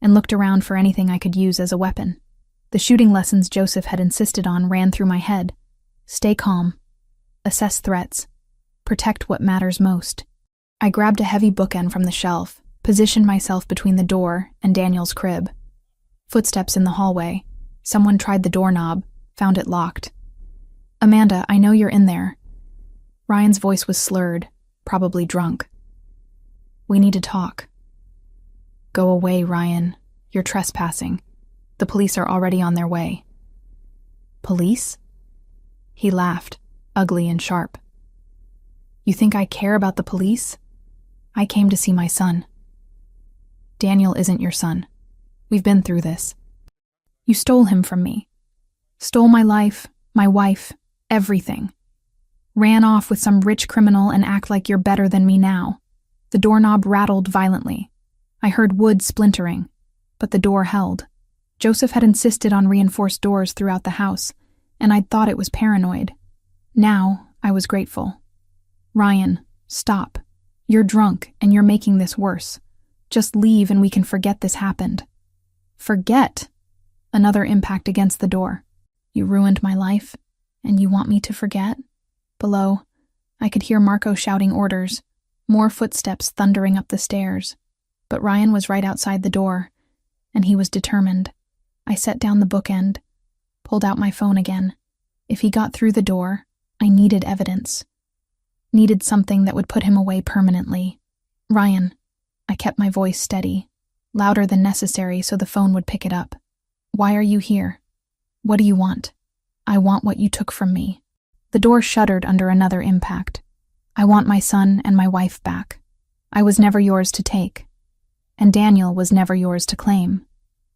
and looked around for anything I could use as a weapon. The shooting lessons Joseph had insisted on ran through my head. Stay calm. Assess threats. Protect what matters most. I grabbed a heavy bookend from the shelf, positioned myself between the door and Daniel's crib. Footsteps in the hallway. Someone tried the doorknob, found it locked. Amanda, I know you're in there. Ryan's voice was slurred, probably drunk. We need to talk. Go away, Ryan. You're trespassing. The police are already on their way. Police? He laughed, ugly and sharp. You think I care about the police? I came to see my son. Daniel isn't your son. We've been through this. You stole him from me. Stole my life, my wife, everything. Ran off with some rich criminal and act like you're better than me now. The doorknob rattled violently. I heard wood splintering, but the door held. Joseph had insisted on reinforced doors throughout the house, and I'd thought it was paranoid. Now, I was grateful. Ryan, stop. You're drunk, and you're making this worse. Just leave and we can forget this happened. Forget. Another impact against the door. You ruined my life, and you want me to forget? Below, I could hear Marco shouting orders, more footsteps thundering up the stairs. But Ryan was right outside the door, and he was determined. I set down the bookend, pulled out my phone again. If he got through the door, I needed evidence. Needed something that would put him away permanently. Ryan. I kept my voice steady, louder than necessary so the phone would pick it up. Why are you here? What do you want? I want what you took from me. The door shuddered under another impact. I want my son and my wife back. I was never yours to take. And Daniel was never yours to claim.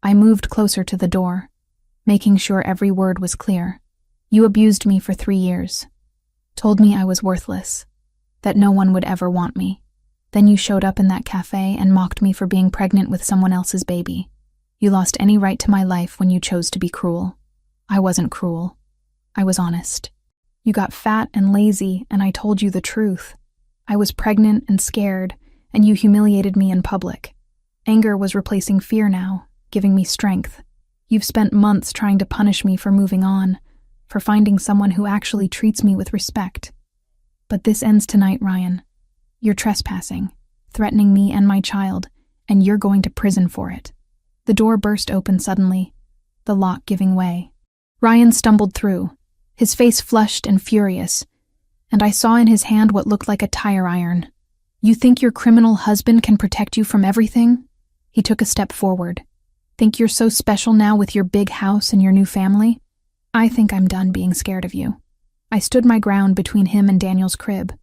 I moved closer to the door, making sure every word was clear. You abused me for 3 years. Told me I was worthless. That no one would ever want me. Then you showed up in that cafe and mocked me for being pregnant with someone else's baby. You lost any right to my life when you chose to be cruel. I wasn't cruel. I was honest. You got fat and lazy, and I told you the truth. I was pregnant and scared, and you humiliated me in public. Anger was replacing fear now, giving me strength. You've spent months trying to punish me for moving on, for finding someone who actually treats me with respect. But this ends tonight, Ryan. You're trespassing, threatening me and my child, and you're going to prison for it. The door burst open suddenly, the lock giving way. Ryan stumbled through, his face flushed and furious, and I saw in his hand what looked like a tire iron. You think your criminal husband can protect you from everything? He took a step forward. Think you're so special now with your big house and your new family? I think I'm done being scared of you. I stood my ground between him and Daniel's crib,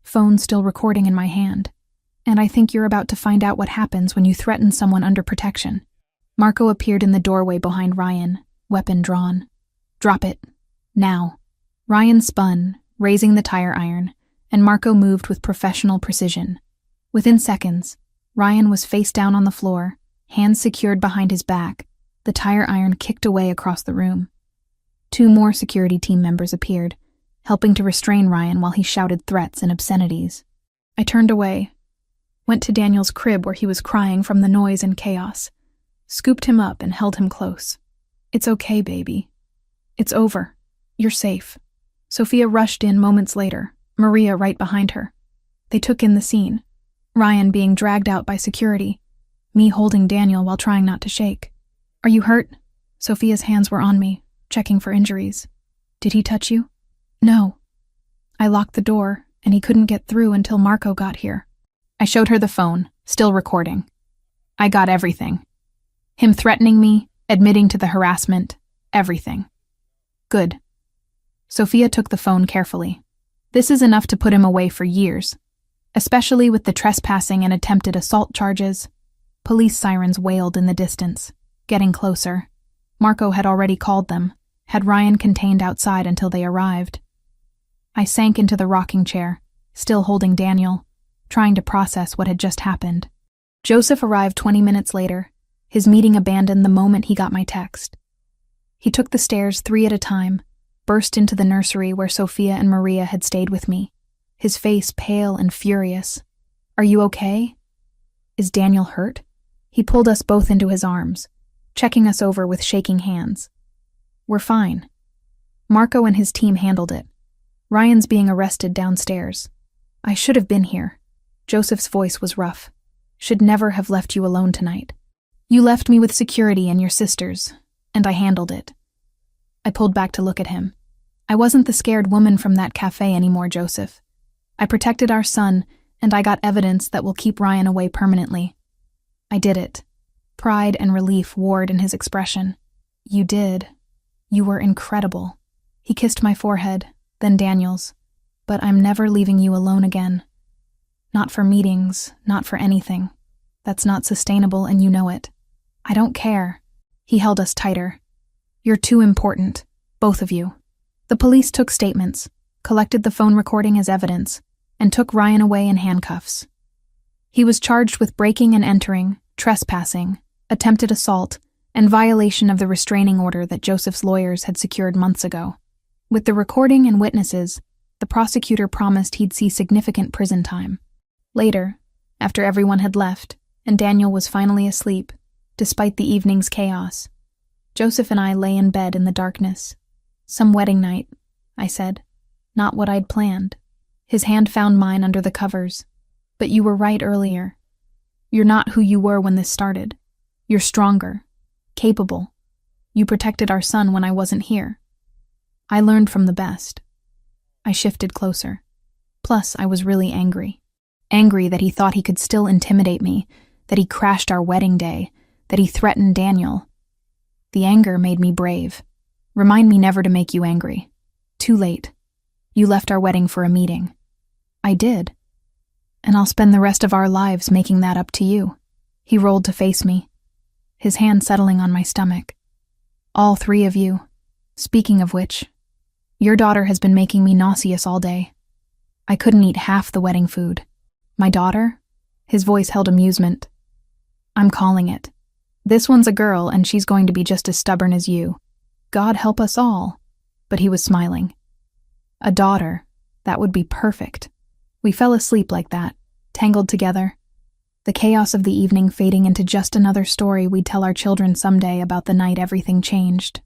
phone still recording in my hand. And I think you're about to find out what happens when you threaten someone under protection. Marco appeared in the doorway behind Ryan, weapon drawn. Drop it. Now. Ryan spun, raising the tire iron, and Marco moved with professional precision. Within seconds, Ryan was face down on the floor, hands secured behind his back, the tire iron kicked away across the room. 2 more security team members appeared, helping to restrain Ryan while he shouted threats and obscenities. I turned away, went to Daniel's crib where he was crying from the noise and chaos, scooped him up and held him close. It's okay, baby. It's over. You're safe. Sophia rushed in moments later, Maria right behind her. They took in the scene, Ryan being dragged out by security, me holding Daniel while trying not to shake. Are you hurt? Sophia's hands were on me, checking for injuries. Did he touch you? No. I locked the door, and he couldn't get through until Marco got here. I showed her the phone, still recording. I got everything. Him threatening me, admitting to the harassment, everything. Good. Sophia took the phone carefully. This is enough to put him away for years, especially with the trespassing and attempted assault charges. Police sirens wailed in the distance, getting closer. Marco had already called them, had Ryan contained outside until they arrived. I sank into the rocking chair, still holding Daniel, trying to process what had just happened. Joseph arrived 20 minutes later, his meeting abandoned the moment he got my text. He took the stairs 3 at a time, burst into the nursery where Sophia and Maria had stayed with me, his face pale and furious. Are you okay? Is Daniel hurt? He pulled us both into his arms, checking us over with shaking hands. We're fine. Marco and his team handled it. Ryan's being arrested downstairs. I should have been here. Joseph's voice was rough. Should never have left you alone tonight. You left me with security and your sisters, and I handled it. I pulled back to look at him. I wasn't the scared woman from that cafe anymore, Joseph. I protected our son, and I got evidence that will keep Ryan away permanently. I did it. Pride and relief warred in his expression. You did. You were incredible. He kissed my forehead, then Daniel's. But I'm never leaving you alone again. Not for meetings, not for anything. That's not sustainable, and you know it. I don't care. He held us tighter. You're too important, both of you. The police took statements, collected the phone recording as evidence, and took Ryan away in handcuffs. He was charged with breaking and entering, trespassing, attempted assault, and violation of the restraining order that Joseph's lawyers had secured months ago. With the recording and witnesses, the prosecutor promised he'd see significant prison time. Later, after everyone had left, and Daniel was finally asleep, Despite the evening's chaos, Joseph and I lay in bed in the darkness. "Some wedding night," I said. Not what I'd planned. His hand found mine under the covers. "But you were right earlier. You're not who you were when this started. You're stronger, capable. You protected our son when I wasn't here. I learned from the best." I shifted closer. Plus, I was really angry. Angry that he thought he could still intimidate me, that he crashed our wedding day, that he threatened Daniel. The anger made me brave. "Remind me never to make you angry. Too late. You left our wedding for a meeting." "I did. And I'll spend the rest of our lives making that up to you." He rolled to face me, his hand settling on my stomach. "All three of you. Speaking of which, your daughter has been making me nauseous all day. I couldn't eat half the wedding food." "My daughter?" His voice held amusement. "I'm calling it. This one's a girl, and she's going to be just as stubborn as you. God help us all." But he was smiling. "A daughter. That would be perfect." We fell asleep like that, tangled together. The chaos of the evening fading into just another story we'd tell our children someday about the night everything changed.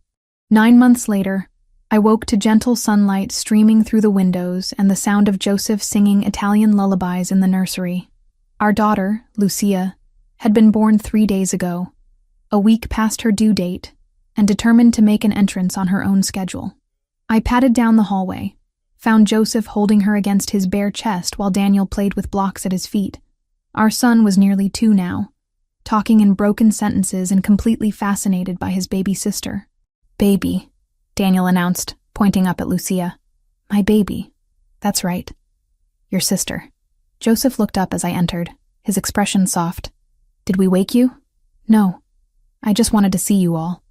9 months later, I woke to gentle sunlight streaming through the windows and the sound of Joseph singing Italian lullabies in the nursery. Our daughter, Lucia, had been born 3 days ago, a week past her due date, and determined to make an entrance on her own schedule. I padded down the hallway, found Joseph holding her against his bare chest while Daniel played with blocks at his feet. Our son was nearly 2 now, talking in broken sentences and completely fascinated by his baby sister. "Baby," Daniel announced, pointing up at Lucia. "My baby. That's right. Your sister." Joseph looked up as I entered, his expression soft. "Did we wake you?" "No. I just wanted to see you all."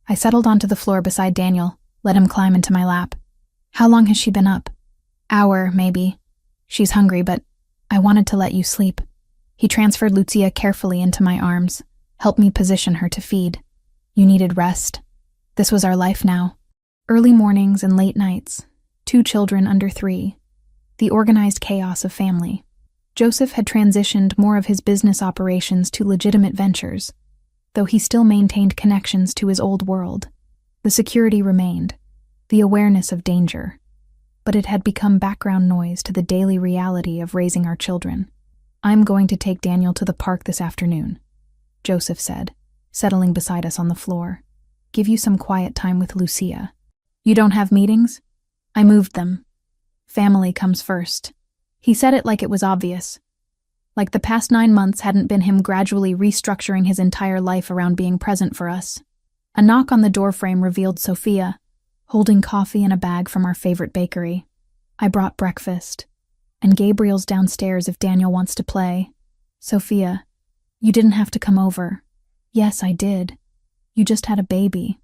I settled onto the floor beside Daniel, let him climb into my lap. "How long has she been up?" "Hour, maybe. She's hungry, but I wanted to let you sleep." He transferred Lucia carefully into my arms, helped me position her to feed. "You needed rest. This was our life now. Early mornings and late nights, 2 children under 3, the organized chaos of family." Joseph had transitioned more of his business operations to legitimate ventures, though he still maintained connections to his old world. The security remained, the awareness of danger, but it had become background noise to the daily reality of raising our children. "I'm going to take Daniel to the park this afternoon," Joseph said, settling beside us on the floor. "Give you some quiet time with Lucia." "You don't have meetings?" "I moved them. Family comes first." He said it like it was obvious, like the past 9 months hadn't been him gradually restructuring his entire life around being present for us. A knock on the doorframe revealed Sophia, holding coffee and a bag from our favorite bakery. "I brought breakfast, and Gabriel's downstairs if Daniel wants to play." "Sophia, you didn't have to come over." "Yes, I did. You just had a baby.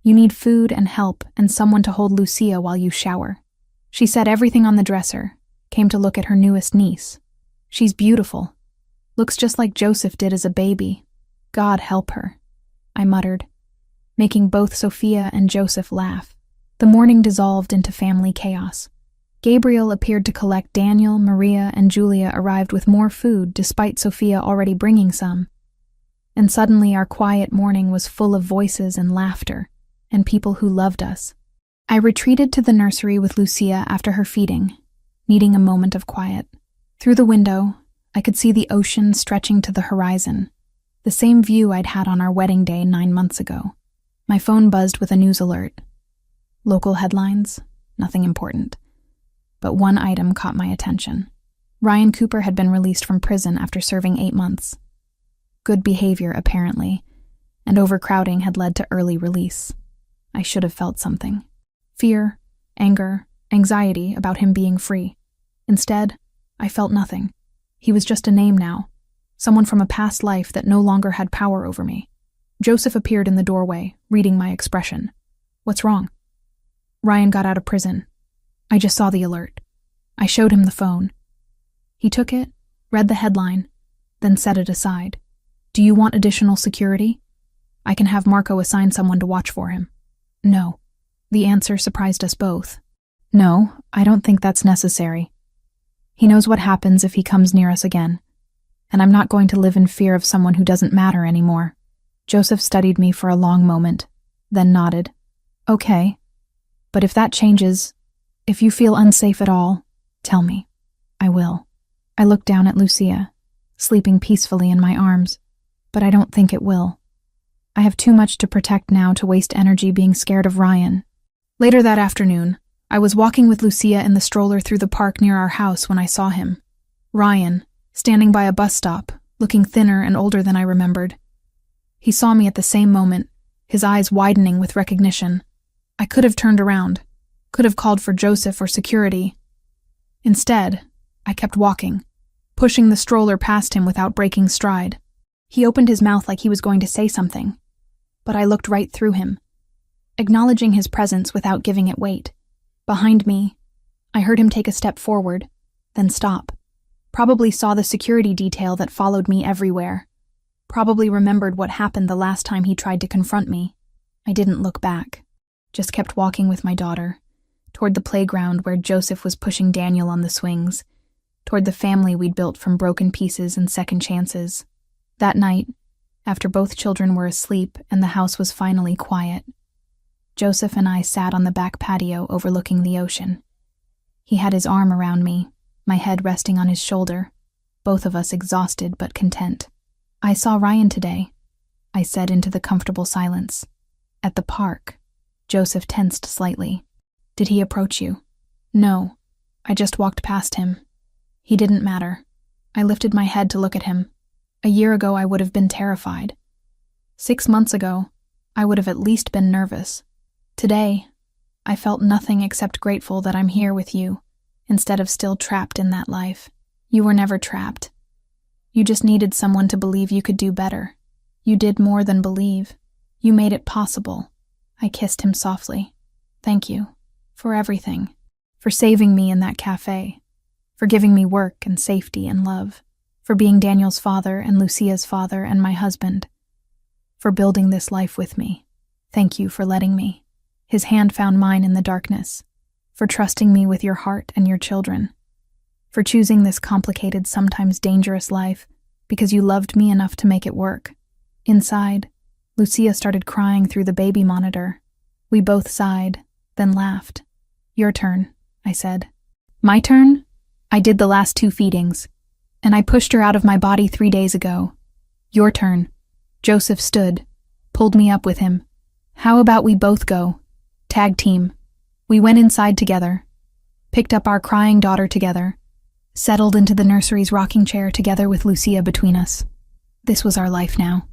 You need food and help and someone to hold Lucia while you shower." She set everything on the dresser, came to look at her newest niece. "She's beautiful. Looks just like Joseph did as a baby. God help her," I muttered, making both Sophia and Joseph laugh. The morning dissolved into family chaos. Gabriel appeared to collect Daniel, Maria, and Julia arrived with more food despite Sophia already bringing some. And suddenly our quiet morning was full of voices and laughter, and people who loved us. I retreated to the nursery with Lucia after her feeding, needing a moment of quiet. Through the window, I could see the ocean stretching to the horizon, the same view I'd had on our wedding day 9 months ago. My phone buzzed with a news alert. Local headlines, nothing important. But one item caught my attention. Ryan Cooper had been released from prison after serving 8 months. Good behavior, apparently, and overcrowding had led to early release. I should have felt something. Fear, anger, anxiety about him being free. Instead, I felt nothing. He was just a name now, someone from a past life that no longer had power over me. Joseph appeared in the doorway, reading my expression. "What's wrong?" "Ryan got out of prison. I just saw the alert." I showed him the phone. He took it, read the headline, then set it aside. "Do you want additional security? I can have Marco assign someone to watch for him." "No." The answer surprised us both. "No, I don't think that's necessary. He knows what happens if he comes near us again, and I'm not going to live in fear of someone who doesn't matter anymore." Joseph studied me for a long moment, then nodded. Okay, but if that changes, if you feel unsafe at all, tell me. I will. I looked down at Lucia, sleeping peacefully in my arms, but I don't think it will. I have too much to protect now to waste energy being scared of Ryan. Later that afternoon, I was walking with Lucia in the stroller through the park near our house when I saw him. Ryan, standing by a bus stop, looking thinner and older than I remembered. He saw me at the same moment, his eyes widening with recognition. I could have turned around, could have called for Joseph or security. Instead, I kept walking, pushing the stroller past him without breaking stride. He opened his mouth like he was going to say something, but I looked right through him, acknowledging his presence without giving it weight. Behind me, I heard him take a step forward, then stop. Probably saw the security detail that followed me everywhere. Probably remembered what happened the last time he tried to confront me. I didn't look back, just kept walking with my daughter, toward the playground where Joseph was pushing Daniel on the swings, toward the family we'd built from broken pieces and second chances. That night, after both children were asleep and the house was finally quiet, Joseph and I sat on the back patio overlooking the ocean. He had his arm around me, my head resting on his shoulder, both of us exhausted but content. I saw Ryan today, I said into the comfortable silence. At the park. Joseph tensed slightly. Did he approach you? No, I just walked past him. He didn't matter. I lifted my head to look at him. A year ago I would have been terrified. 6 months ago, I would have at least been nervous. Today, I felt nothing except grateful that I'm here with you, instead of still trapped in that life. You were never trapped. You just needed someone to believe you could do better. You did more than believe. You made it possible. I kissed him softly. Thank you. For everything. For saving me in that cafe. For giving me work and safety and love. For being Daniel's father and Lucia's father and my husband. For building this life with me. Thank you for letting me. His hand found mine in the darkness. For trusting me with your heart and your children. For choosing this complicated, sometimes dangerous life because you loved me enough to make it work. Inside, Lucia started crying through the baby monitor. We both sighed, then laughed. Your turn, I said. My turn? I did the last 2 feedings, and I pushed her out of my body 3 days ago. Your turn. Joseph stood, pulled me up with him. How about we both go? Tag team. We went inside together, picked up our crying daughter together, settled into the nursery's rocking chair together with Lucia between us. This was our life now.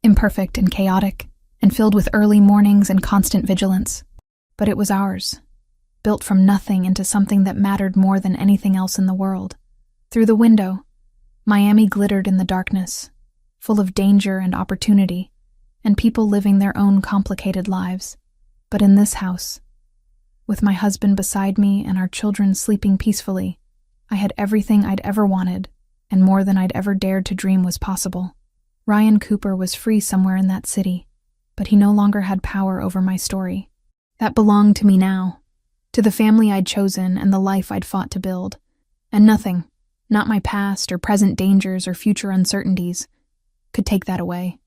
Imperfect and chaotic, and filled with early mornings and constant vigilance. But it was ours, built from nothing into something that mattered more than anything else in the world. Through the window, Miami glittered in the darkness, full of danger and opportunity, and people living their own complicated lives. But in this house, with my husband beside me and our children sleeping peacefully, I had everything I'd ever wanted, and more than I'd ever dared to dream was possible. Ryan Cooper was free somewhere in that city, but he no longer had power over my story. That belonged to me now, to the family I'd chosen and the life I'd fought to build. And nothing, not my past or present dangers or future uncertainties, could take that away.